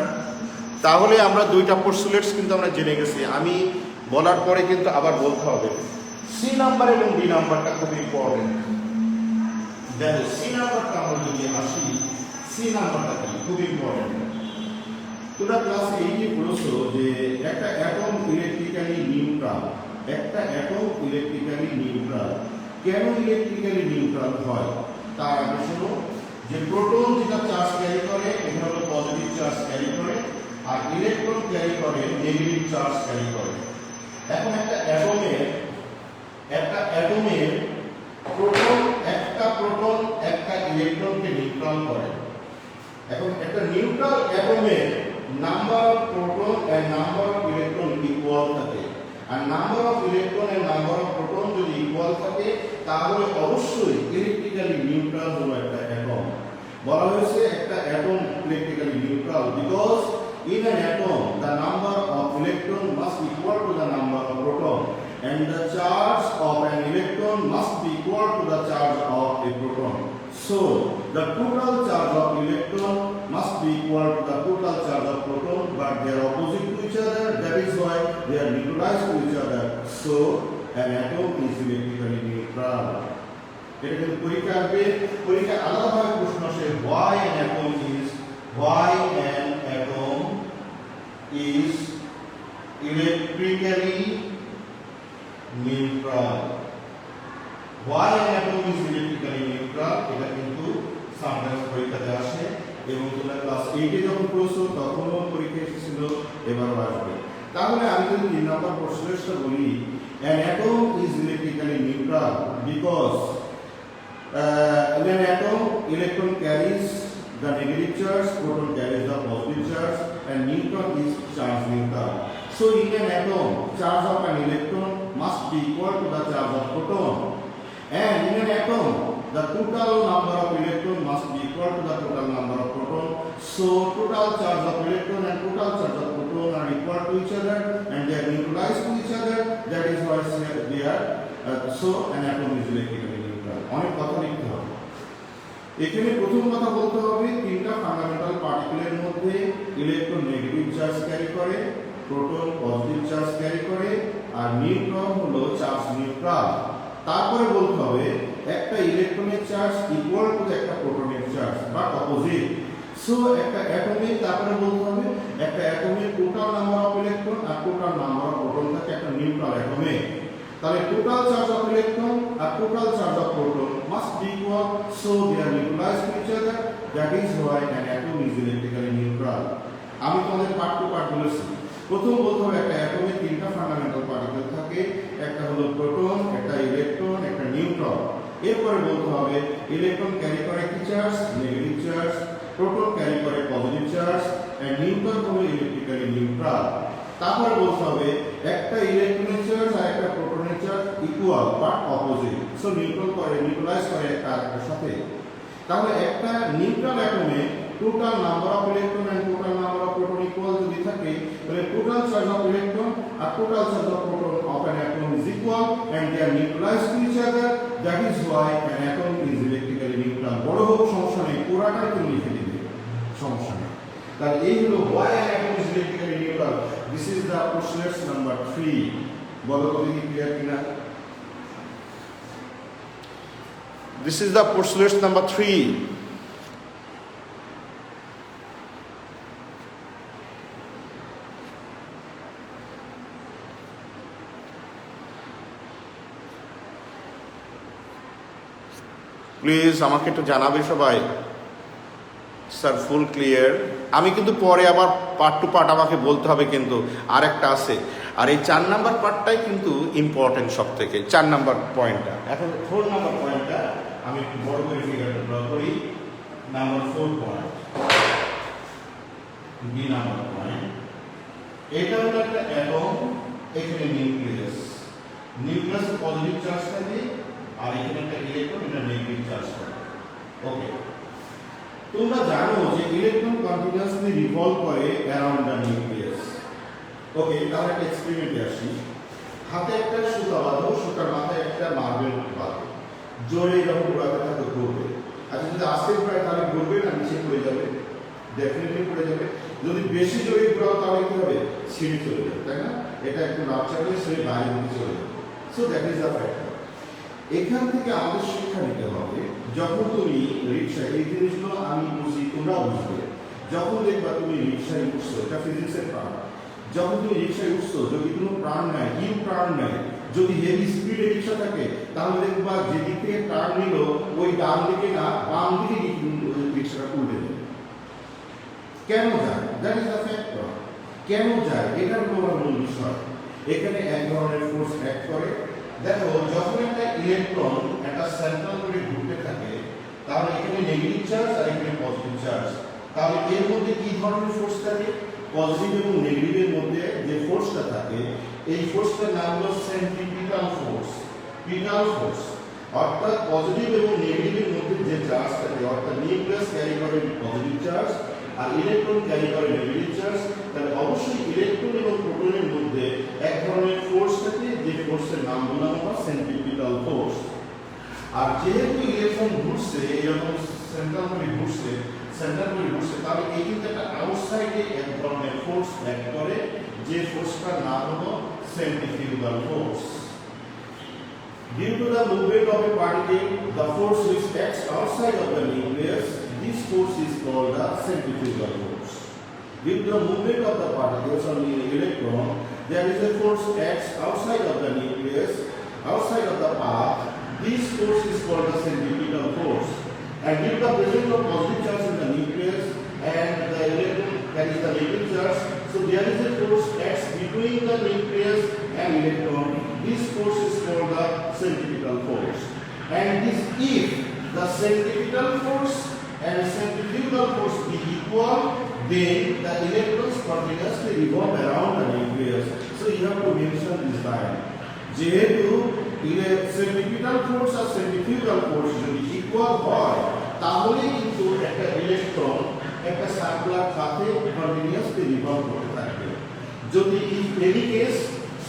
তাহলে আমরা 2টা পোস্টুলেটস কিন্তু আমরা জেনে গেছি। আমি বলার পরে কিন্তু আবার বলতে হবে। সি নাম্বার এবং ডি নাম্বারটা খুব ইম্পর্টেন্ট। দেখো সি নাম্বারটা আমরা যদি আসি, সি নাম্বারটা কি খুব ইম্পর্টেন্ট। তোমরা ক্লাস 8-এ পড়েছো যে একটা অ্যাটম ইলেকট্রিক্যালি নিউট্রাল। একটা অ্যাটম ইলেকট্রিক্যালি নিউট্রাল কেন ইলেকট্রিক্যালি নিউট্রাল হয়? তার আগে শোনো যে প্রোটন যেটা চার্জ ক্যারি করে এটা হলো পজিটিভ চার্জ ক্যারি করে, আর ইলেকট্রন ক্যারি করে নেগেটিভ চার্জ ক্যারি করে। এখন একটা অ্যাটমের প্রোটন একটা ইলেকট্রনকে নিউট্রাল করে। এখন একটা নিউট্রাল অ্যাটমের number of proton and number of electron equal থাকে। আর number of electron and number of proton যদি ইকুয়াল থাকে তাহলে অবশ্যই ইলেকট্রিক্যালি নিউট্রাল হলো একটা অ্যাটম। বলা হয়েছে একটা atom electrically neutral because in an atom the number of electron must be equal to the number of proton and the charge of an electron must be equal to the charge of a proton. So the total charge of electron must be equal to the total charge of proton, but they are opposite to each other. That is why they are neutralized to each other. So an atom is electrically neutral. এটা কিন্তু পরীক্ষা আলাদাভাবে প্রশ্ন আসে why an atom is electrically neutral. Why an atom is electrically neutral? এটা কিন্তু sometimes পরীক্ষাতে আসে এবং তোমরা ক্লাস 8 এ যখন পড়ছো তখনও পরীক্ষা এসেছিল, এবারও আসবে। তাহলে আমি যদি 3 নম্বর প্রশ্নটা বলি, an atom is electrically neutral because in an atom electron carries the negative charge, proton carries the positive charge, and neutron is charge neutral. So in an atom, charge of an electron must be equal to the charge of proton, and in an atom, the total number of electron must be equal to the total number of proton. So total charge of electron and total charge of proton are equal to each other, and they are neutralized to each other. That is why they are so an atom is electrically neutral. অনেক কথা লিখতে হবে। এখানে প্রথম কথা বলতে হবে, তিনটা ফান্ডামেন্টাল পার্টিকেলের মধ্যে ইলেকট্রন নেগেটিভ চার্জ ক্যারি করে, প্রোটন পজিটিভ চার্জ ক্যারি করে, আর নিউট্রন হলো চার্জ নিউট্রাল। তারপরে বলতে হবে একটা ইলেকট্রনের চার্জ ইকুয়াল টু একটা প্রোটনের চার্জ বা অপোজিট। সো একটা অ্যাটমে তারপরে বলতে হবে একটা অ্যাটমের টোটাল নাম্বার অফ ইলেকট্রন আর টোটাল নাম্বার অফ প্রোটন থাকে একটা নিউট্রাল অ্যাটমে। তাহলে টোটাল চার্জ অফ ইলেকট্রন আর total charge of proton must be equal, so they are neutralised to each other. That is why an atom is electrically neutral. আমি তোমাদের part two part বলেছি। প্রথম বলতে হবে একটা অ্যাটমে তিনটা ফান্ডামেন্টাল পার্টিকেল থাকে, একটা হলো প্রোটন, একটা ইলেকট্রন, একটা নিউট্রন। এরপরে বলতে হবে ইলেকট্রন ক্যারি করে কি charge? Negative charge. Proton carry করে পজিটিভ চার্জ, এন্ড নিউট্রন হলো ইলেকট্রিক্যালি নিউট্রাল। তারপরে বলতে হবে একটা ইলেকট্রনের চার্জ আর একটা প্রোটনের charge equal but opposite, so neutralise করে একটা আরেকটার সাথে। তাহলে একটা নিউট্রাল অ্যাটমে total number of electron and total number of proton equal যদি থাকে, তাহলে টোটাল চার্জ অফ ইলেকট্রন আর total charge of proton of an atom is equal and they are neutralised to each other. That is why an atom is electrically neutral. বড় হোক সমস্যা নেই, পুরাটাই তুমি লিখে দিবে, সমস্যা নেই। তাহলে এই হলো why an atom is electrically neutral. This is the postulates number 3। বলো তো দেখি ক্লিয়ার কিনা? This is the postulate number 3. Please আমাকে একটু জানাবে সবাই, স্যার ফুল ক্লিয়ার। আমি কিন্তু পরে আবার পার্ট টু পার্ট আমাকে বলতে হবে, কিন্তু আরেকটা আছে। আর এই 4 নাম্বার পার্টটাই কিন্তু ইম্পর্টেন্ট সব থেকে, 4 নাম্বার পয়েন্টটা। এখন 4 নাম্বার পয়েন্টটা আমি একটু বড় করে ফিগারটা ড্র করি। Number 4 point, B number point. এটা হলো একটা অ্যাটম, এখানে নিউক্লিয়াস, নিউক্লিয়াসে পজিটিভ চার্জ থাকে আর এখানে একটা ইলেকট্রন, এটা নেগেটিভ চার্জ থাকে। ওকে, তোমরা জানো যে ইলেকট্রন কন্টিনিউয়াসলি রিভলভ করে অ্যারাউন্ড দ্য নিউক্লিয়াস। ওকে, তাহলে একটা এক্সপেরিমেন্টে আসি। হাতে একটা সুতা বাঁধো, সুতার মাথায় একটা মার্বেল বাঁধো, জোরে যখন ঘোরাতে থাকে ঘুরবে। আচ্ছা, যদি আস্তে ঘোরায় তাহলে ঘুরবে না নিচে পড়ে যাবে? ডেফিনেটলি পড়ে যাবে। যদি বেশি জোরে ঘোরাও তাহলে কি হবে? ছিঁড়ে চলে যাবে, তাই না? এটা একটু রাপচার হয়ে সে বাইরে দিকে চলে যাবে। So that is the factor. এখান থেকে আমাদের শিক্ষা নিতে হবে, যখন তুমি রিক্সায়, এই জিনিসগুলো আমি বুঝি, তোমরা বুঝবে। যখন দেখবা তুমি রিক্সায় উঠছো, এটা ফিজিক্সের প্রাণ, যখন তুমি রিক্সায় উঠছো যদি কোনো প্রাণ নেয়, ইউ প্রাণ নেয়, যদি হেভি স্পিডে রিক্সা থাকে তাহলে দেখবা যেদিক থেকে টার্ন নিল ওই ডান দিকে না বাম দিকে রিক্সাটা উল্টে যাবে। কেন যায়? That is the factor. কেন যায় এটার কোনো মূল বিষয়। এখানে এক ধরনের ফোর্স অ্যাক্ট করে। দেখো, যখন একটা ইলেকট্রন একটা সেন্ট্রাল করে ঘুরতে থাকে তাহলে এখানে নেগেটিভ চার্জ আর এখানে পজিটিভ চার্জ, তাহলে এর মধ্যে কি ধরনের ফোর্স থাকে? পজিটিভ এবং নেগেটিভের মধ্যে যে ফোর্সটা থাকে এই ফোর্সটার নাম হলো সেন্ট্রিপিটাল ফোর্স, পিটাল ফোর্স। অর্থাৎ পজিটিভ এবং নেগেটিভের মধ্যে যে চার্জ থাকে, অর্থাৎ নিউক্লিয়াস ক্যারি করে পজিটিভ চার্জ আর ইলেকট্রন ক্যারি করে নেগেটিভ চার্জ, তাহলে অবশ্যই ইলেকট্রন এবং প্রোটনের মধ্যে এক ধরনের ফোর্স থাকে, যে ফোর্সের নাম বললাম আমরা সেন্ট্রিপিটাল ফোর্স। আর যেহেতু ইলেকট্রন ঘুরছে এরকম সেন্ট্রাল করে ঘুরছে, তাহলে এই কিন্তু একটা আউটসাইডে এক ধরনের ফোর্স অ্যাক্ট করে, যে ফোর্সটার নাম হলো centrifugal force. Due to the movement of a particle, the force which acts outside of the nucleus, this force is called the centrifugal force. Due to the movement of the particles on the electron, there is a force acts outside of the nucleus, outside of the path. This force is called the centripetal force. And due to the presence of positive charge in the nucleus and the electron carries the negative charge, so there is a force acts between the nucleus and electron. This force is called the centripetal force. And this, if the centripetal force and centrifugal force be equal, then the electrons continuously revolve around the nucleus. So you have to mention this line. যেহেতু centripetal force আর centrifugal force যদি equal হয় তাহলে কিন্তু একটা electron একটা circular পাথে continuously revolve করতে থাকবে। যদি in any case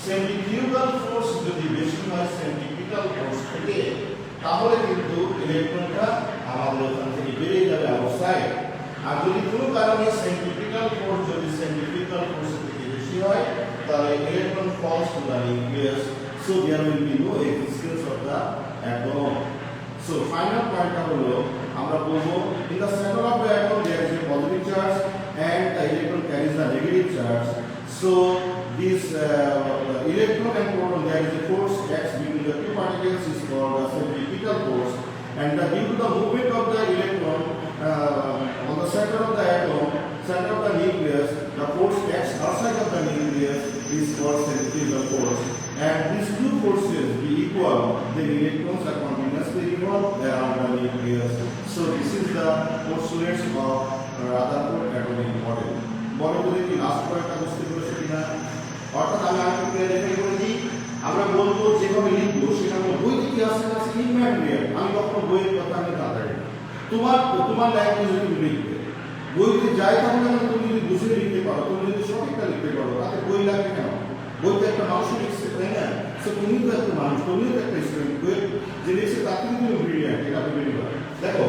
centrifugal force যদি বেশি হয় সেন্ট্রিপিটাল ফোর্স থেকে, তাহলে কিন্তু ইলেকট্রনটা আমাদের ওখান থেকে বেরিয়ে যাবে আউটসাইড। আর যদি কোনো কারণে সেন্ট্রিপিটাল ফোর্স যদি সেন্ট্রিফিউগাল ফোর্স থেকে বেশি হয়, তাহলে electron falls to the nucleus, so there will be no existence of the atom. So final point হলো আমরা বলবো in the center of the atom there is a positive charge and the electron carries the negative charge. So this electron and proton, there is a force acts between the two particles is called the centripetal force, and due to the movement of the electron on the center of the atom, center of the nucleus, the force acts outside of the nucleus is called centrifugal force. And these two forces be equal, the electrons are continuously revolve around the nucleus. So this is the postulates of Rutherford atomic model. বড় করে কি last পয়েন্টটা বুঝতে পেরেছো কিনা? অর্থাৎ আমি আরেকটু ক্লিয়ারিফাই করে দিই, আমরা বলবো যেভাবে লিখবো সেটা হলো বইতে কি আছে না আছে ইম্যাটেরিয়াল। আমি কখনো বইয়ের কথা আমি তাড়াতাড়ি তোমার ল্যাঙ্গুয়েজে তুমি লিখবে, বইতে যাই থাকবে না তুমি যদি বুঝে লিখতে পারো, তুমি যদি সঠিকটা লিখতে পারো, তাতে বই লাগবে কেন? বইতে একটা মানুষও লিখছে, তাই না? সো তুমি তো একটা মানুষ, তুমিও তো একটা স্টুডেন্ট, বইয়ের যে লিখছে তার থেকে তুমি ব্রিলিয়ান্ট, এটা তুমি বেরিয়ে দেখো।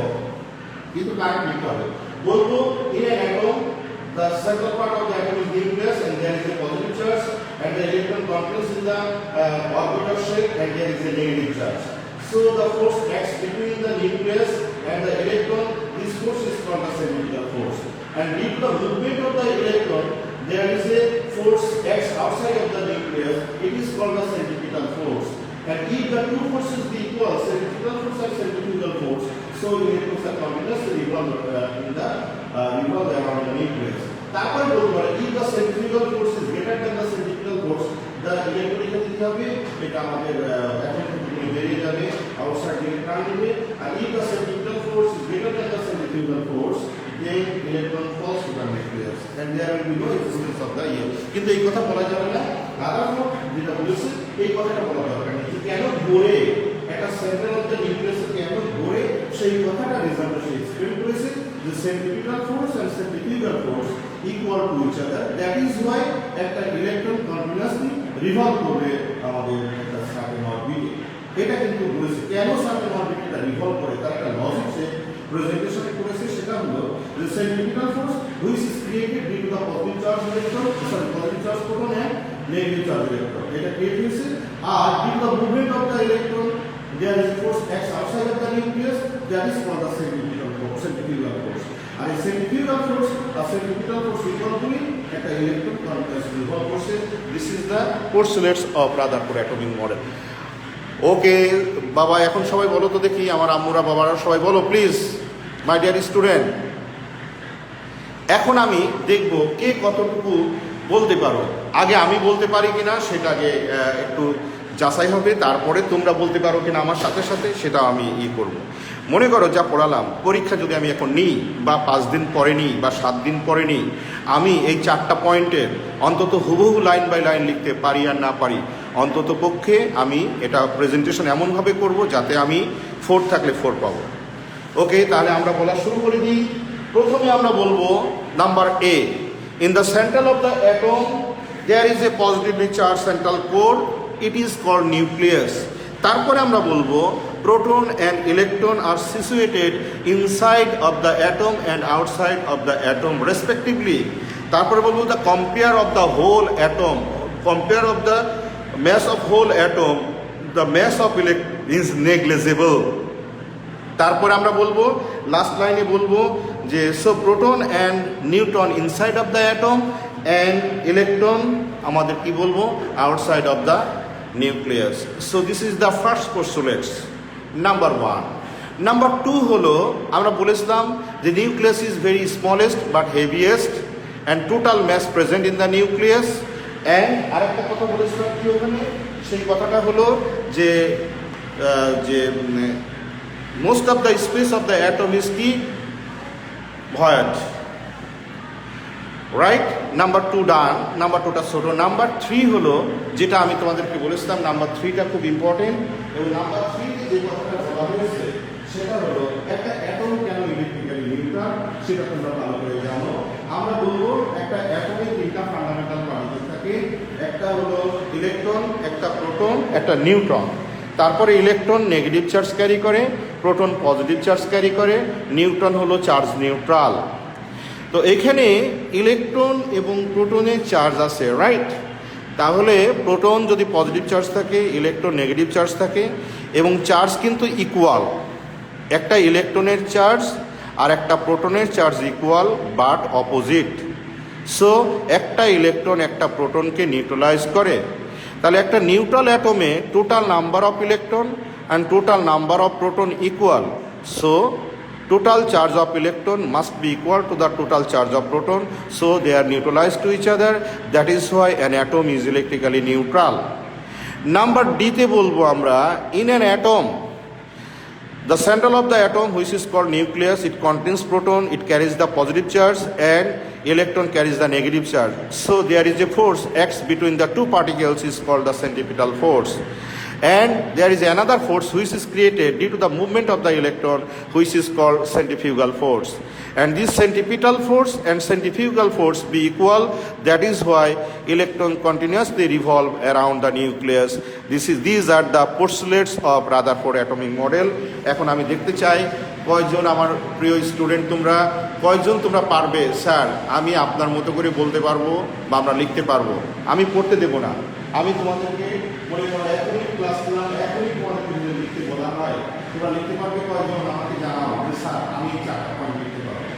কিন্তু কারেক্ট লিখতে হবে। বলবো in an atom the central part of the atom is nucleus and there is a positive charge and the electron continues in the orbital shape and there is a negative charge. So the force acts between the nucleus and the electron. This force is called the centripetal force. And due to the movement of the electron, there is a force acts outside of the nucleus. It is called the centripetal force. And if the two forces be equal, centripetal force and centrifugal force, so electrons are continuously revolve around the nucleus. তারপরে বলবো if the centrifugal force is greater than the centripetal force, the electron কি হবে? এটা আমাদের এখন থেকে বেরিয়ে যাবে, আউটসাইড ইলেকট্রন দিবে। আর if the centripetal force is greater than the centrifugal force, then electron falls to the nucleus and there will be no existence of the EM. কিন্তু এই কথা বলা যাবে না, রাদারফোর্ড যেটা বলেছে এই কথাটা বলা দরকার নেই। কেন ঘোরে একটা সেন্টার অফ দ্য নিউক্লিয়াস কেন ঘোরে সেই কথাটা রেজাল্ট সে এক্সপ্লেন করেছে যে centripetal force and centrifugal force equal to each other, that is why একটা ইলেকট্রন কন্টিনিউয়াসলি রিভলভ করবে আমাদের একটা সার্টেন অরবিটে। এটা কিন্তু বলেছে কেন সার্টেন অরবিটে এটা রিভলভ করে, তার একটা লজিক সে প্রেজেন্টেশন করেছে, সেটা হলো the centripetal force which is created due to the positive charge electron, positive charge proton and negative charge electron. এটা ক্রিয়েট হয়েছে। আর due to the movement of the electron, there is a force acts outside of the nucleus, that is called the centripetal force, centrifugal force. আর এই centrifugal force R centripetal force equal to একটা electron continuously revolve করছে। This is the postulates of Rutherford atomic model. ওকে বাবা, এখন সবাই বলো তো দেখি, আমার আম্মুরা বাবারা সবাই বলো প্লিজ, মাই ডিয়ার স্টুডেন্ট। এখন আমি দেখব কে কতটুকু বলতে পারো। আগে আমি বলতে পারি কিনা সেটা আগে একটু যাচাই হবে, তারপরে তোমরা বলতে পারো কিনা আমার সাথে সাথে, সেটা আমি করব। মনে করো যা পড়ালাম, পরীক্ষা যদি আমি এখন নিই বা 5 দিন পরে নিই বা 7 দিন পরে নিই, আমি এই 4টা পয়েন্টের অন্তত হুবহু লাইন বাই লাইন লিখতে পারি আর না পারি, অন্তত পক্ষে আমি এটা প্রেজেন্টেশন এমনভাবে করব যাতে আমি 4 থাকলে 4 পাবো। ওকে, তাহলে আমরা বলা শুরু করে দিই। প্রথমে আমরা বলবো number A, in the centre of the atom there is a positively charge central core, it is called nucleus. তারপরে আমরা বলবো proton and electron are situated inside of the atom and outside of the atom respectively. তারপরে বলবো the compare of the whole atom, compare of the mass of whole atom, the mass of electron is negligible. তারপরে আমরা বলবো last লাইনে বলবো যে so proton and neutron inside of the atom and electron আমাদের কি বলবো, outside of the nucleus. So this is the first postulates, number 1। Number 2 হলো আমরা বলেছিলাম যে nucleus is very smallest but heaviest and total mass present in the nucleus. And আরেকটা কথা বলেছিলাম কি ওখানে, সেই কথাটা হলো যে most of the space of the atom is কি, void, right. Number 2 done, number 2টা ছোটো। নাম্বার 3 হলো যেটা আমি তোমাদেরকে বলেছিলাম, নাম্বার 3টা খুব ইম্পর্টেন্ট। এবং নাম্বার 3তে যে কথাটা বলা হয়েছে সেটা হলো একটা অ্যাটম কেন ইলেকট্রিক্যালি নিউট্রাল, সেটা তোমরা ভালো করে জানো। আমরা বলবো একটা অ্যাটমে 3টা ফান্ডামেন্টাল পার্টিকেল থাকে, একটা হলো ইলেকট্রন, একটা প্রোটন, একটা নিউট্রন। তারপরে ইলেকট্রন নেগেটিভ চার্জ ক্যারি করে, প্রোটন পজিটিভ চার্জ ক্যারি করে, নিউট্রন হলো চার্জ নিউট্রাল। তো এখানে ইলেকট্রন এবং প্রোটনের চার্জ আছে, রাইট। তাহলে প্রোটন যদি পজিটিভ চার্জ থাকে, ইলেকট্রন নেগেটিভ চার্জ থাকে, এবং চার্জ কিন্তু ইকুয়াল। একটা ইলেকট্রনের চার্জ আর একটা প্রোটনের charge equal but opposite. So একটা ইলেকট্রন একটা প্রোটনকে নিউট্রালাইজ করে। তাহলে একটা নিউট্রাল অ্যাটমে total number of electron and total number of proton equal. So total charge of electron must be equal to the total charge of proton, so they are neutralized to each other. That is why an atom is electrically neutral. Number D te bolbo amra, in an atom the central of the atom, which is called nucleus, it contains proton, it carries the positive charge, and electron carries the negative charge. So there is a force acts between the two particles is called the centripetal force. And there is another force which is created due to the movement of the electron, which is called centrifugal force. And this centripetal force and centrifugal force be equal. That is why electron continuously revolve around the nucleus. These are the postulates of Rutherford atomic model. এখন আমি দেখতে চাই কয়জন আমার প্রিয় student তোমরা পারবে, sir আমি আপনার মতো করে বলতে পারবো বা আমরা লিখতে পারবো, আমি পড়তে দেব না, আমি তোমাদেরকে মনে করো এখনই ক্লাস করলাম, এখনই তোমাদেরকে যদি লিখতে বলা হয় তোমরা লিখতে পারবে কয়জন, আমাকে জানাও যে স্যার আমি 4টা পয়েন্ট লিখতে পারবো।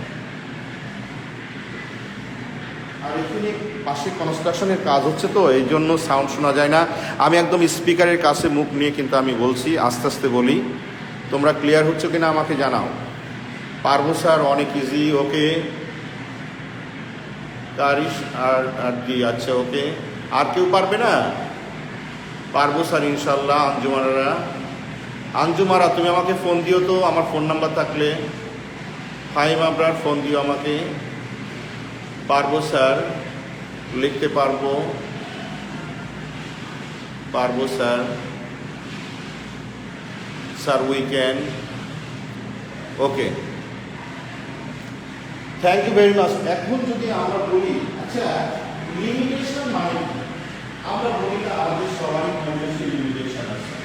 আর এখানে পাশে কনস্ট্রাকশনের কাজ হচ্ছে, তো এই জন্য সাউন্ড শোনা যায় না। আমি একদম স্পিকারের কাছে মুখ নিয়ে কিন্তু আমি বলছি, আস্তে আস্তে বলি। তোমরা ক্লিয়ার হচ্ছে কিনা আমাকে জানাও। পারবো স্যার, অনেক ইজি, ওকে। তারিশ আর কি, আচ্ছা ওকে। আর কেউ পারবে না? পারবো স্যার ইনশাল্লাহ। আঞ্জুমারা তুমি আমাকে ফোন দিও তো, আমার ফোন নাম্বার থাকলে। ফাইম আপনার ফোন দিও আমাকে। পারবো স্যার, লিখতে পারবো sir, sir we can, okay, thank you very much. এখন যদি আমরা বলি, আচ্ছা লিমিটেশন মানে আমরা বলি না, আমাদের সবারই কম বেশি লিমিটেশন আছে,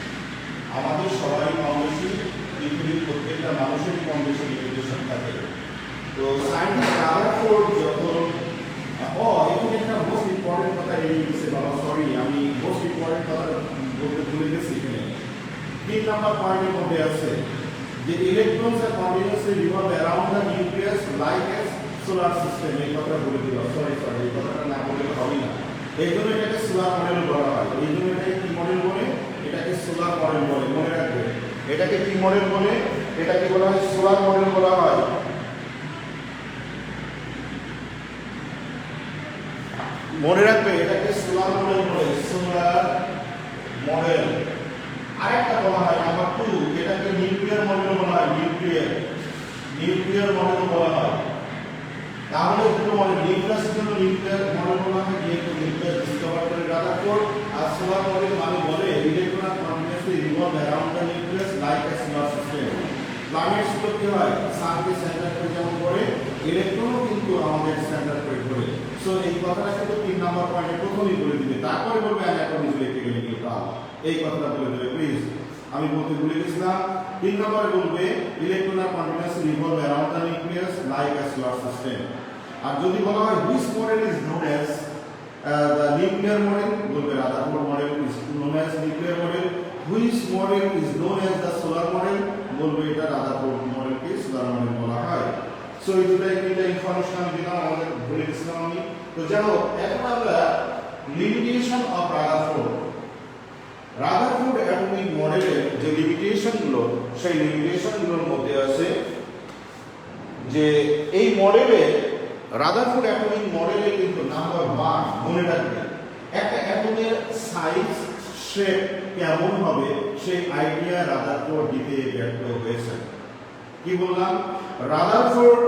আমাদের সবারই কম বেশি, পৃথিবীর প্রত্যেকটা মানুষেরই কম বেশি লিমিটেশন থাকে। তো সায়েন্টিস্ট রাদারফোর্ড যখন এখানে একটা মোস্ট ইম্পর্টেন্ট কথা এড়িয়ে গেছে বাবা, সরি আমি মোস্ট ইম্পর্টেন্ট কথা বলতে ভুলে গেছি। এখানে 3 নম্বর পয়েন্টের মধ্যে আছে যে electrons are continuously revolve around the nucleus like a solar system. এই কথাটা বলে দিলাম, সরি এই কথাটা না বললে হবে না। এই জন্য এটাকে সোলার মডেল বলা হয়। এই জন্য এটাকে কি মডেল বলে? এটাকে সোলার মডেল বলে, মনে রাখবে। এটাকে কি মডেল বলে? এটাকে বলা হয় সোলার মডেল বলা হয়। মনে রাখবে, এটাকে সোলার মডেল বলে, সোলার মডেল। আরেকটা বলা হয় নাম্বার 2, এটাকে নিউক্লিয়ার মডেল বলা হয়, নিউক্লিয়ার মডেল বলা হয়। তাহলে দুটো মডেল, নিউক্লিয়াসের জন্য নিউক্লিয়ার মডেল বলা হয়, যেহেতু নিউক্লিয়াস ডিসকভার করে রাদারফোর্ড। আর সোলার মডেল মানে বলে electron continuously revolve around the nucleus like a solar system. Planets গুলো কি হয়, সানকে সেন্টার করে যেমন করে, ইলেকট্রনও কিন্তু আমাদের সেন্টার করে ঘোরে। সো এই কথাটা কিন্তু 3 নম্বর পয়েন্টে প্রথমেই বলে দিবে, তারপরে বলবে অ্যাটম ইজ ইলেকট্রিক্যালি নিউট্রাল। এই কথাটা বলে দেবে প্লিজ, আমি বলতে ভুলে গেছিলাম। 3 নম্বরে বলবে electron are continuously revolve around the nucleus like a solar system. আর যদি বলা হয় which model is known as the nuclear model, বলবে Rutherford model is known as nuclear model. Which model is known as the solar model, বলবে এটা Rutherford মডেলকে solar model বলা হয়। So এই দুটো ইনফরমেশন আমি দিলাম, আমাদের ভুলে গেছিলাম আমি। তো যাই হোক, এখন আমরা limitation of Rutherford. Rutherford atomic মডেলের যে লিমিটেশনগুলো, সেই লিমিটেশনগুলোর মধ্যে আছে যে এই মডেলে রাদারফোর্ড অ্যাটমিক মডেলে কিন্তু নাম্বার 1 মনে রাখবেন, একটা অ্যাটমের সাইজ শেপ কেমন হবে সেই আইডিয়া রাদারফোর্ড দিতে ব্যর্থ হয়েছে। কি বললাম? রাদারফোর্ড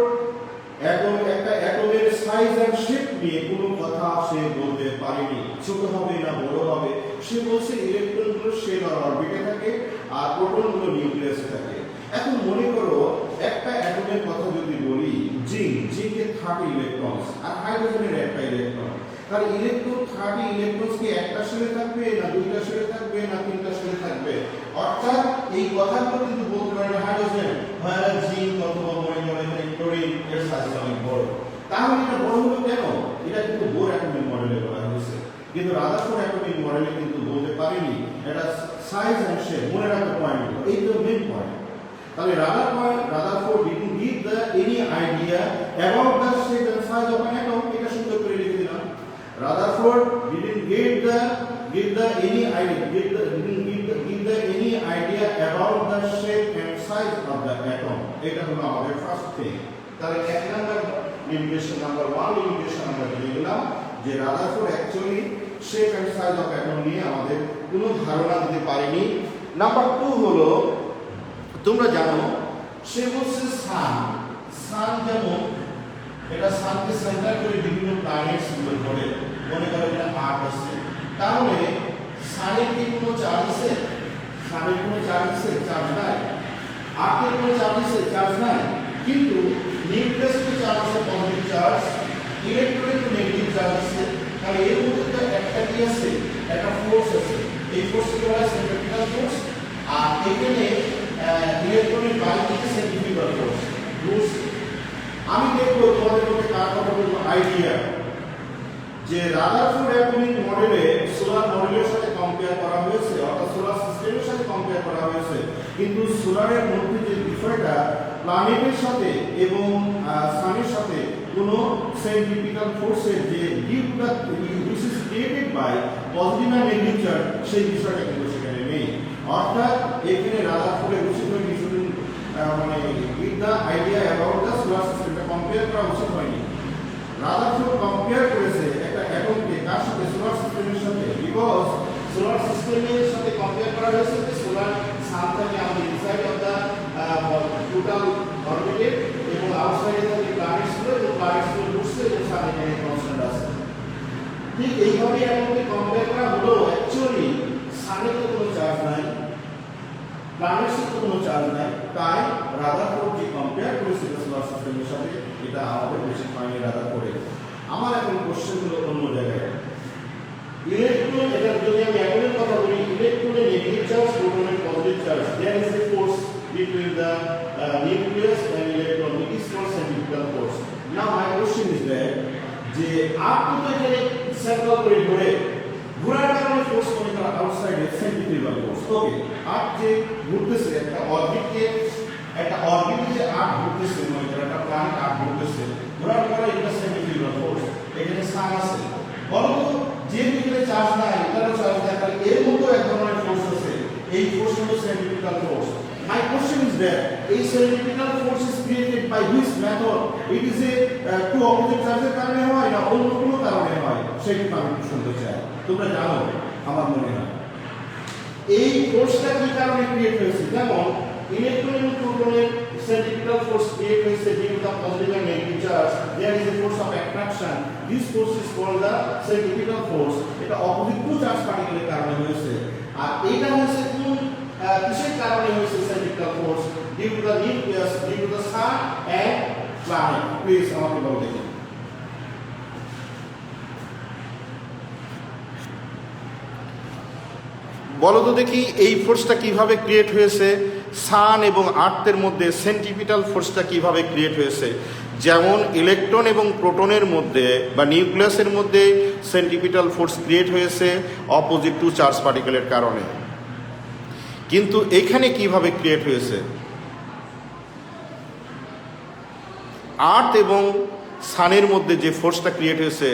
একটা অ্যাটমের সাইজ এন্ড শেপ নিয়ে কোনো কথা সে বলতে পারেনি, ছোট হবে না বড় হবে। সে বলছে ইলেকট্রনগুলো শেল আর অরবিটে থাকে আর প্রোটনগুলো নিউক্লিয়াসে থাকে। এখন মনে করো একটা অ্যাটমের কথা যদি বলি, জিঙ্কে 30 ইলেকট্রন আর হাইড্রোজেনের একটা ইলেকট্রন, তাহলে ইলেকট্রন 30 ইলেকট্রন কি একটা শেলে থাকবে না দুইটা শেলে থাকবে না তিনটা শেলে থাকবে? অর্থাৎ এই কথাগুলো কিন্তু বলতে পারে হাইড্রোজেন হয় জিঙ্ক অথবা মনে করেন ক্লোরিন এর সাইজ অনেক বড়। তাহলে এটা বড় হলো কেন? এটা কিন্তু বোর অ্যাটমিক মডেলে বলা হয়েছে, কিন্তু রাদারফোর্ড অ্যাটমিক মডেলে কিন্তু বলতে পারেনি। এটা সাইজ এন্ড শেপ মনে রাখতে পয়েন্ট, এই তো মেইন পয়েন্ট। তাহলে Rutherford didn't give any idea about the shape and size of an atom. এটা সুন্দর করে লিখে দিলাম। Rutherford didn't give any idea about the shape and size of the atom. এটা হলো আমাদের ফার্স্ট থিং। তাহলে এক নাম্বার লিমিটেশন, নাম্বার 1 লিমিটেশন আমরা দিয়ে দিলাম যে Rutherford actually shape and size of atom নিয়ে আমাদের কোনো ধারণা দিতে পারেনি। নাম্বার 2 হলো তোমরা জানো সে বলছে সান যেমন এটা সানকে সেন্টার করে বিভিন্ন প্ল্যানেটস গুলো ঘোরে, মনে করো এটা আর্থ আছে, তাহলে সানের কি কোনো চার্জ আছে? সানের কোনো চার্জ আছে? চার্জ নাই। আর্থের কোনো চার্জ আছে? চার্জ নাই। কিন্তু নিউক্লিয়াসের চার্জ আছে, পজিটিভ চার্জ, ইলেকট্রনের নেগেটিভ চার্জ আছে। তাহলে এর মধ্যে তো একটা কি আছে? একটা ফোর্স আছে। এই ফোর্সকে বলা হয় সেন্ট্রিফিউগাল ফোর্স। আর এখানে ইলেকট্রনের বাইরে থেকে সেন্ট্রিফিউগাল ফোর্স। আমি দেখবো তোমাদের মধ্যে কার কথা বলবো আইডিয়া যে রাদারফোর্ড অ্যাটমিক মডেলে সোলার মডেলের সাথে কম্পেয়ার করা হয়েছে, অর্থাৎ সোলার সিস্টেমের সাথে কম্পেয়ার করা হয়েছে, কিন্তু সোলারের মধ্যে যে বিষয়টা প্ল্যানেটের সাথে এবং সানের সাথে কোনো সেন্ট্রিফিউগাল ফোর্সের যে which is created by positive and negative charge সেই বিষয়টা কিন্তু সেখানে নেই। অর্থাৎ এখানে রাদারফোর্ডের উচিত হয়নি শুধু মানে with the idea about the solar system টা কম্পেয়ার করা উচিত হয়নি। রাদারফোর্ড কম্পেয়ার করেছে একটা অ্যাটমকে কার সাথে? সোলার সিস্টেমের সাথে। বিকজ সোলার সিস্টেমের সাথে কম্পেয়ার করা হয়েছে যে সোলার সান থাকে আমাদের ইনসাইড অফ দ্য টোটাল অরবিটে এবং আউটসাইডে থাকে প্ল্যানেটসগুলো, এবং প্ল্যানেটসগুলো ঘুরছে এবং সান এখানে কনস্ট্যান্ট আছে। ঠিক এইভাবে অ্যাটমকে কম্পেয়ার করা হলো। অ্যাকচুয়ালি সানের তো কোনো চার্জ নাই, প্ল্যানেটসের তো কোনো চার্জ নাই, তাই রাদারফোর্ড যে কম্পেয়ার করেছিল সোলার সিস্টেমের সাথে এটা আমাদের বেশি হয়নি রাদারফোর্ডে। আমার এখন কোশ্চেন হলো অন্য জায়গায়। ইলেকট্রন, এটা যদি আমি অ্যাটমের কথা বলি, ইলেকট্রনের নেগেটিভ চার্জ, প্রোটনের positive charge, there is a force between the nucleus and electron, it is called centrifugal force. Now my question is that যে আর্থ তো এখানে সার্কেল করে ঘোরার কারণে ফোর্স মনে করা আউটসাইডে সেন্ট্রিফিউগাল ফোর্স। ওকে, আর্থ যে ঘুরতেছে একটা অরবিটে যে আর্থ ঘুরতেছে, মনে করা একটা প্ল্যানেট আর্থ ঘুরতেছে, ঘোরার কারণে এটা সেন্ট্রিফিউগাল ফোর্স। এখানে সান আছে, বলতো যে দিকে চার্জ নাই এটারও চার্জ নাই, তাহলে এর মধ্যে এক ধরনের ফোর্স আছে, এই ফোর্স হলো centrifugal force. My question is that a centrifugal force is created by which method? It is a two opposite charges কারণে হয় না অন্য কোনো কারণে হয়, সেটা আমি একটু শুনতে চাই। তোমরা জানো আমার মনে হয় এই ফোর্সটা কি কারণে ক্রিয়েট হয়েছে। যেমন ইলেকট্রন এবং প্রোটনের centrifugal force create হয়েছে due to the positive and negative charge. There is a force of attraction. This force is called the centrifugal force. এটা অপোজিট টু চার্জ পার্টিকেলের কারণে হয়েছে। আর এইটা হচ্ছে কোন কিসের কারণে হয়েছে? Centrifugal force due to the nucleus, due to the sun and planet. Please আমাকে বলো দেখি। বলো তো দেখি এই ফোর্সটা কিভাবে ক্রিয়েট হয়েছে, সান এবং আর্থের মধ্যে সেন্ট্রিপিটাল ফোর্সটা কিভাবে ক্রিয়েট হয়েছে। যেমন ইলেকট্রন এবং প্রোটনের মধ্যে বা নিউক্লিয়াসের মধ্যে সেন্ট্রিপিটাল ফোর্স ক্রিয়েট হয়েছে অপোজিট টু চার্জ পার্টিকেলের কারণে, কিন্তু এখানে কিভাবে ক্রিয়েট হয়েছে? আর্থ এবং সানের মধ্যে যে ফোর্সটা ক্রিয়েট হয়েছে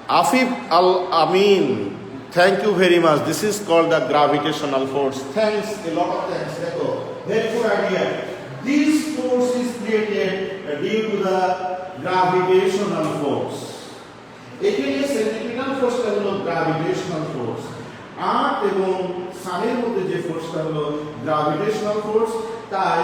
Afif Al Amin, thank you very much. This is called the gravitational force. Thanks, a lot of thanks. Dekho, helpful idea. This force is created due to the gravitational force. এখানে centripetal ফোর্সটা হলো gravitational force, আর্থ এবং সানের মধ্যে যে ফোর্সটা হলো gravitational force, তাই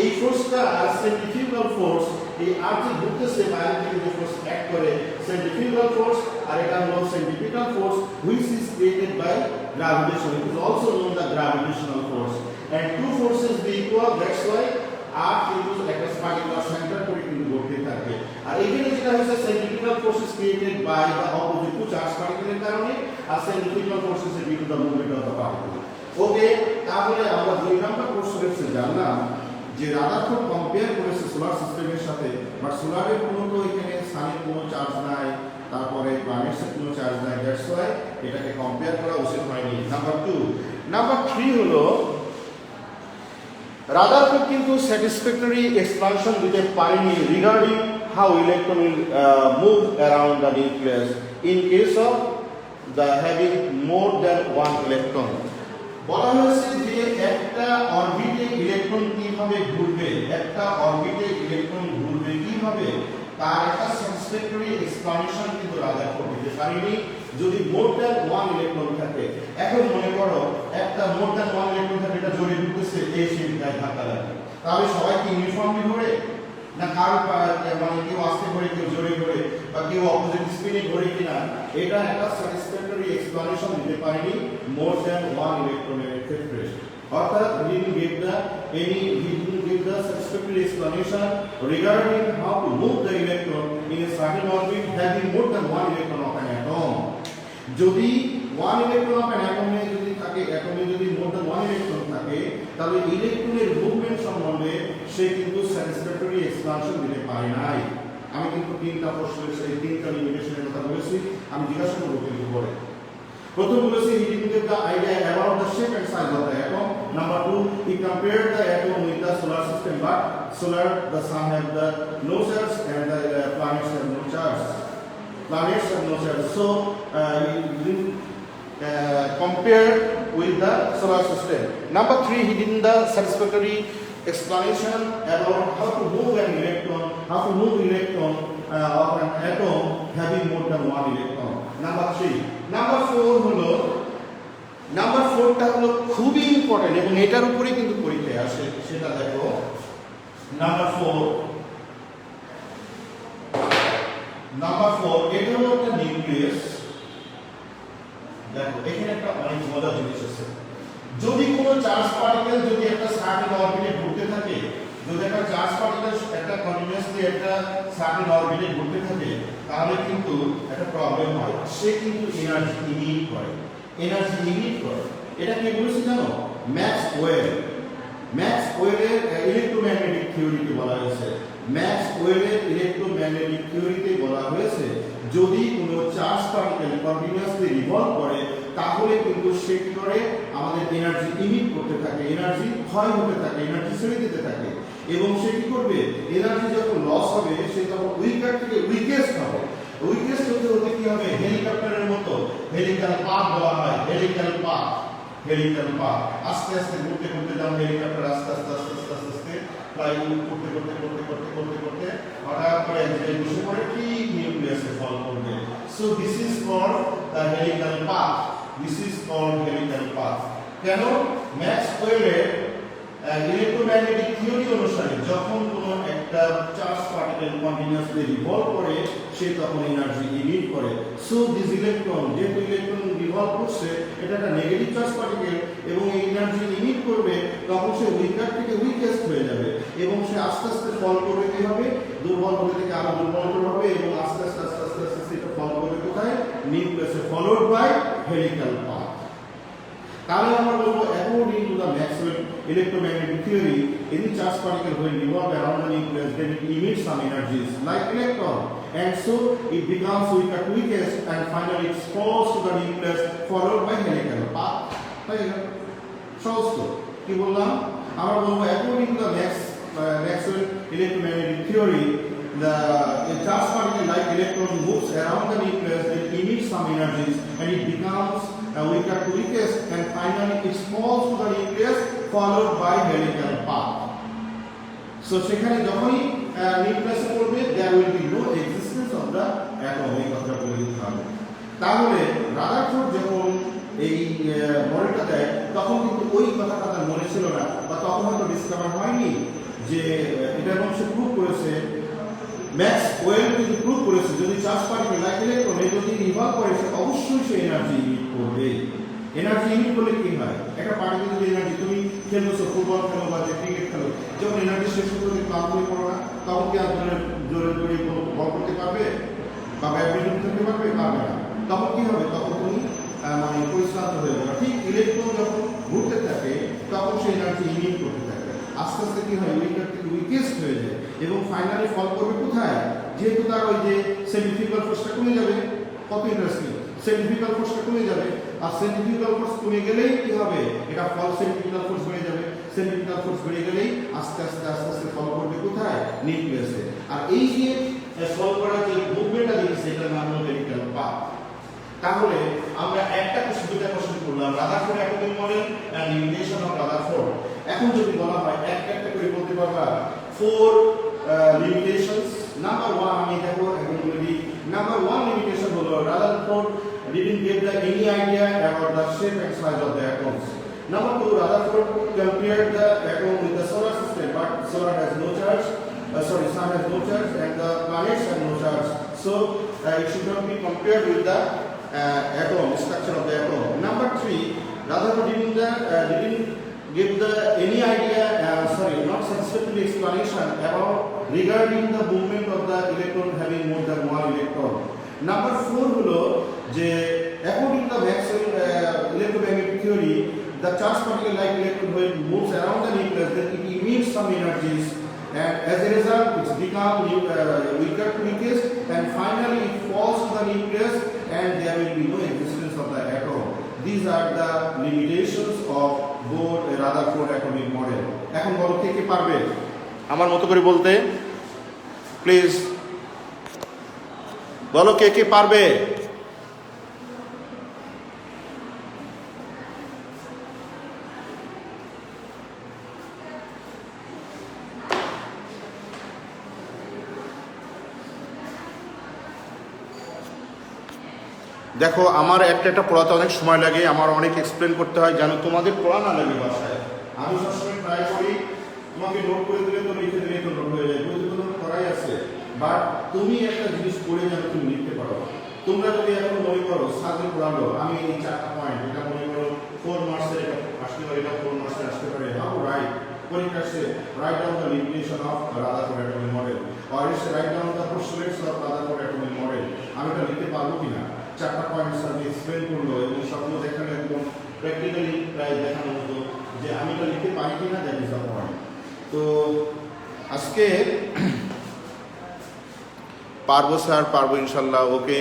এই ফোর্সটা আর centrifugal force, এই আর্থে ঘুরতেছে বাইরে থেকে যে ফোর্স অ্যাক্ট করে সেন্ট্রিফিউগাল ফোর্স, আর এটা হলো centripetal force which is created by gravitation. It is also known the gravitational force, and two forces be equal. That's why আর্থ কিন্তু একটা পার্টিকুলার সেন্টার করে কিন্তু ঘুরতে থাকে। আর এখানে যেটা হচ্ছে centripetal force is created by the opposite two charge particles কারণে, আর centrifugal force is due to the movement of the particle. Okay, তাহলে আমরা 2 নাম্বার কোশ্চেনে জানলাম যে রাদারফোর্ড কম্পেয়ার করেছে সোলার সিস্টেমের সাথে, বাট সোলারের কোনো তো এখানে সানের কোনো চার্জ নাই, তারপরে প্ল্যানেটসের কোনো চার্জ নাই, দ্যাটস ওয়াই এটাকে কম্পেয়ার করা উচিত হয়নি। নাম্বার 2। নাম্বার 3 হলো রাদারফোর্ড কিন্তু স্যাটিসফ্যাক্টরি এক্সপ্লানেশন দিতে পারেনি regarding how electron will move around the nucleus in case of the having more than one electron. বলা হয়েছে যে একটা অরবিটে ইলেকট্রন কিভাবে ঘুরবে, একটা অরবিটে ইলেকট্রন ঘুরবে কিভাবে, তার একটা স্যাটিসফ্যাক্টরি এক্সপ্লানেশন কিন্তু রাদারফোর্ড দিতে পারেনি যদি মোর দ্যান ওয়ান ইলেকট্রন থাকে। এখন মনে করো একটা মোর দ্যান ওয়ান ইলেকট্রন থাকে, এটা জোরে ঘুরতেছে, এই সেই গায়ে ধাক্কা লাগে, তাহলে সবাই কি ইউনিফর্মলি ঘোরে না কারো মানে কেউ আস্তে ঘোরে, কেউ জোরে ঘোরে, বা কেউ অপোজিট স্পিনে ঘোরে কিনা, এটা একটা স্যাটিসফ্যাক্টরি এক্সপ্লানেশন দিতে পারেনি মোর দ্যান ওয়ান ইলেকট্রনের ক্ষেত্রে। অর্থাৎ he didn't give the satisfactory explanation regarding how to move the electron in a certain orbit having more than one electron of an atom. যদি one electron of an atom যদি থাকে, অ্যাটমে যদি more than one electron থাকে, তাহলে ইলেকট্রনের movement সম্বন্ধে সে কিন্তু satisfactory explanation দিতে পারে নাই। আমি কিন্তু 3টা প্রশ্নের সেই 3টা লিমিটেশনের কথা বলেছি, আমি জিজ্ঞাসা করব কিন্তু পরে। প্রথম বলেছি he didn't give the idea about the shape and size of the atom. Number 2, he compared the atom with the solar system, but the sun have the no charge and the planets have no charge. Planets have no charge, so he didn't compare with the solar system. Number 3, he didn't the satisfactory explanation about how to move an electron, of an atom having more than one electron. Number 3. Number 4 হলো, number 4টা হলো খুবই important এবং এটার উপরে কিন্তু পরীক্ষায় আসে, সেটা দেখো। নাম্বার 4 এটা হলো একটা নিউক্লিয়াস। দেখো এখানে একটা অনেক মজার জিনিস আছে, যদি কোনো চার্জ পার্টিকেল যদি একটা সার্টেন অরবিটে ঘুরতে থাকে, যদি একটা চার্জ পার্টিকেল একটা কন্টিনিউয়াসলি একটা সার্টেন অরবিটে ঘুরতে থাকে, তাহলে কিন্তু একটা প্রবলেম হয়, সে কিন্তু এনার্জি ইমিট করে। এটা কি বলেছে জানো? ম্যাক্সওয়েলের ইলেকট্রোম্যাগনেটিক থিওরিতে বলা হয়েছে। ম্যাক্সওয়েলের ইলেকট্রোম্যাগনেটিক থিওরিতে বলা হয়েছে যদি কোনো চার্জ পার্টিকেল কন্টিনিউয়াসলি রিভলভ করে, তাহলে কিন্তু সে কি করে আমাদের এনার্জি ইমিট করতে থাকে, এনার্জি ক্ষয় হতে থাকে, এনার্জি ছেড়ে দিতে থাকে, এবং সে কি করবে, এনার্জি যখন লস হবে সে তখন উইকার থেকে উইকেস্ট হবে। উইকেস্ট হতে কি হবে, হেলিকপ্টারের মতো হেলিক্যাল পাথ বলা হয়, হেলিক্যাল পাথ আস্তে আস্তে ঘুরতে যাও, হেলিকপ্টার আস্তে আস্তে ফ্লাই করতে হঠাৎ করে এক জায়গায় বসে পড়ে ঠিক নিউক্লিয়াসে ফল করবে। So this is called the helical path. কেন? ম্যাক্সওয়েলের ইলেকট্রোম্যাগনেটিক থিওরি অনুসারে যখন কোনো একটা চার্জ পার্টিকেল কন্টিনিউয়াসলি রিভলভ করে, সে তখন এনার্জি ইমিট করে। সো দিস ইলেকট্রন, যেহেতু ইলেকট্রন রিভলভ করছে, এটা একটা নেগেটিভ চার্জ পার্টিকেল এবং এই এনার্জি ইমিট করবে, তখন সে উইকার থেকে উইকেস্ট হয়ে যাবে এবং সে আস্তে আস্তে ফল করবে। কি হবে? দুর্বল হতে থেকে আরো দুর্বল হবে এবং আস্তে আস্তে এটা ফল করবে কোথায়? নিউক্লিয়াসে, ফলোড বাই হেলিক্যাল পাথ। তাহলে আমরা বলবো according to the Maxwell electromagnetic theory, any charged particle when revolve around the nucleus then it emits some energies like electron, and so it becomes weaker to weakest and finally it falls to the nucleus followed by helical path. তাই না? সহজ তো। কি বললাম? আমরা বলবো according to the Maxwell electromagnetic theory, the charged particle like electron moves around the nucleus, it emits some energies and it becomes weaker to weakest, and finally it falls to the nucleus followed by helical path. So সেখানে যখনই নিউক্লিয়াসে পড়বে there will be no existence of the atom, এই কথা বলে দিতে হবে। তাহলে Rutherford যখন এই মডেলটা দেয় তখন কিন্তু ওই কথাটা তার মনে ছিল না, বা তখন হয়তো ডিসকভার হয়নি যে এটা এবং সে প্রুভ করেছে। ম্যাক্স ওয়েল কিন্তু প্রুভ করেছে যদি চার্জ পার্টিকেল লাইক ইলেকট্রন যদি রিভলভ করে সে অবশ্যই সে এনার্জি ইমিট করবে। এনার্জি ইমিট করলে কি হয়, একটা পার্টিকেল যদি এনার্জি, তুমি খেলছো ফুটবল খেলো বা ক্রিকেট খেলো, যখন এনার্জি শেষ হতে ক্লান্ত হয়ে পড়ো না, তখন কি আর জোরে জোরে বল করতে পারবে বা ব্যাডমিন্টন খেলতে পারবে? পারবে না। তখন কি হবে, তখন তুমি মানে পরিশ্রান্ত হয়ে যাবে। ঠিক ইলেকট্রন যখন ঘুরতে থাকে তখন সে এনার্জি ইমিট করতে থাকে, আস্তে আস্তে কি হয়, উইকার থেকে উইকেস্ট হয়ে যায় এবং ফাইনালি ফল করবে কোথায়, যেহেতু তার ওই যে সেন্ট্রিফিউগাল ফোর্সটা কমে যাবে। কত ইন্টারেস্টিং, সেন্ট্রিফিউগাল ফোর্সটা কমে যাবে, আর সেন্ট্রিফিউগাল ফোর্স কমে গেলেই কি হবে, এটা ফল সেন্ট্রিফিউগাল ফোর্স বেড়ে যাবে। সেন্ট্রিফিউগাল ফোর্স বেড়ে গেলেই আস্তে আস্তে আস্তে আস্তে ফল করবে কোথায়, নিউক্লিয়াসে। আর এই যে ফল করার যে মুভমেন্টটা দেখছি এটার নাম হলো হেলিক্যাল পাথ। তাহলে আমরা একটা দুটা কোশ্চেন করলাম, Rutherford atomic model and limitation of Rutherford. এখন যদি বলা হয় একটা একটা করে বলতে পারবা 4 limitations. Number 1 আমি দেখো এখন বলে দিই। Number 1 limitation হলো Rutherford didn't give the any idea about the shape and size of the atoms. Number 2, Rutherford compared the atom with the solar system, but solar has no charge. Sun has no charge and the planets have no charge. So it should not be compared with the atom, structure of the atom. Number 3, Rutherford didn't give the any idea, not satisfactory explanation about regarding the movement of the electron having more than one electron. Number 4 হলো যে according to the Maxwell electromagnetic theory, the charged particle like electron when it moves around the nucleus, then it emits some energies, and as a result it becomes weaker to weakest, and finally it falls to the nucleus and there will be no existence of the atom. These are the limitations of both Rutherford atomic model. এখন বলো কে কে পারবে আমার মতো করে বলতে, please বলো কে কে পারবে। দেখো আমার একটা পড়াতে অনেক সময় লাগে, আমার অনেক এক্সপ্লেন করতে হয়, যেন তোমাদের পড়া না লাগে বাসায়। আমি সবসময় ট্রাই করি তোমাকে নোট করে দিলে তো লিখে দিলে তো নোট হয়ে যায়, বইতে তো নোট করাই আছে, বাট তুমি একটা জিনিস পড়ে যেন তুমি লিখতে পারো। তোমরা যদি এখন মনে করো সাজে পড়ালো, আমি এই 4টা পয়েন্ট, এটা মনে করো 4 মার্কসের এটা আসতে পারে, এটা 4 মার্কসের আসতে পারে। হাউ রাইট পরীক্ষা আসছে, write down the limitation of Rutherford atomic model, or it's write down the পোস্টুলেটস of Rutherford atomic model. আমি এটা লিখতে পারবো কিনা, 4টা পয়েন্ট আমি এক্সপ্লেন করলো এবং সবগুলো দেখানো একদম প্র্যাকটিক্যালি প্রায় দেখানো হতো যে আমি এটা লিখতে পারি কিনা, দ্যাট ইজ দ্য পয়েন্ট। তো আজকে পারবো স্যার, পারবো ইনশাল্লাহ। ওকে,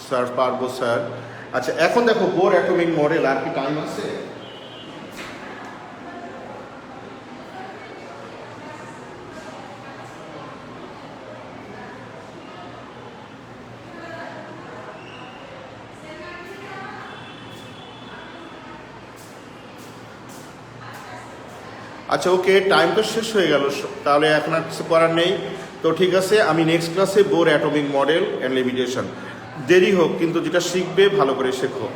স্যার পারবো স্যার। আচ্ছা এখন দেখো বোর অ্যাটমিক মডেল, আর কি টাইম আছে? আচ্ছা ওকে, টাইম তো শেষ হয়ে গেল, তাহলে এখন আর কিছু করার নেই। তো ঠিক আছে, আমি নেক্সট ক্লাসে Bohr atomic model and limitation, দেরি হোক কিন্তু যেটা শিখবে ভালো করে শেখো।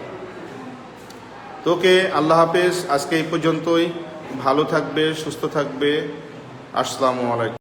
তো ওকে, আল্লাহ হাফেজ, আজকে এই পর্যন্তই। ভালো থাকবে, সুস্থ থাকবে। আসসালামু আলাইকুম।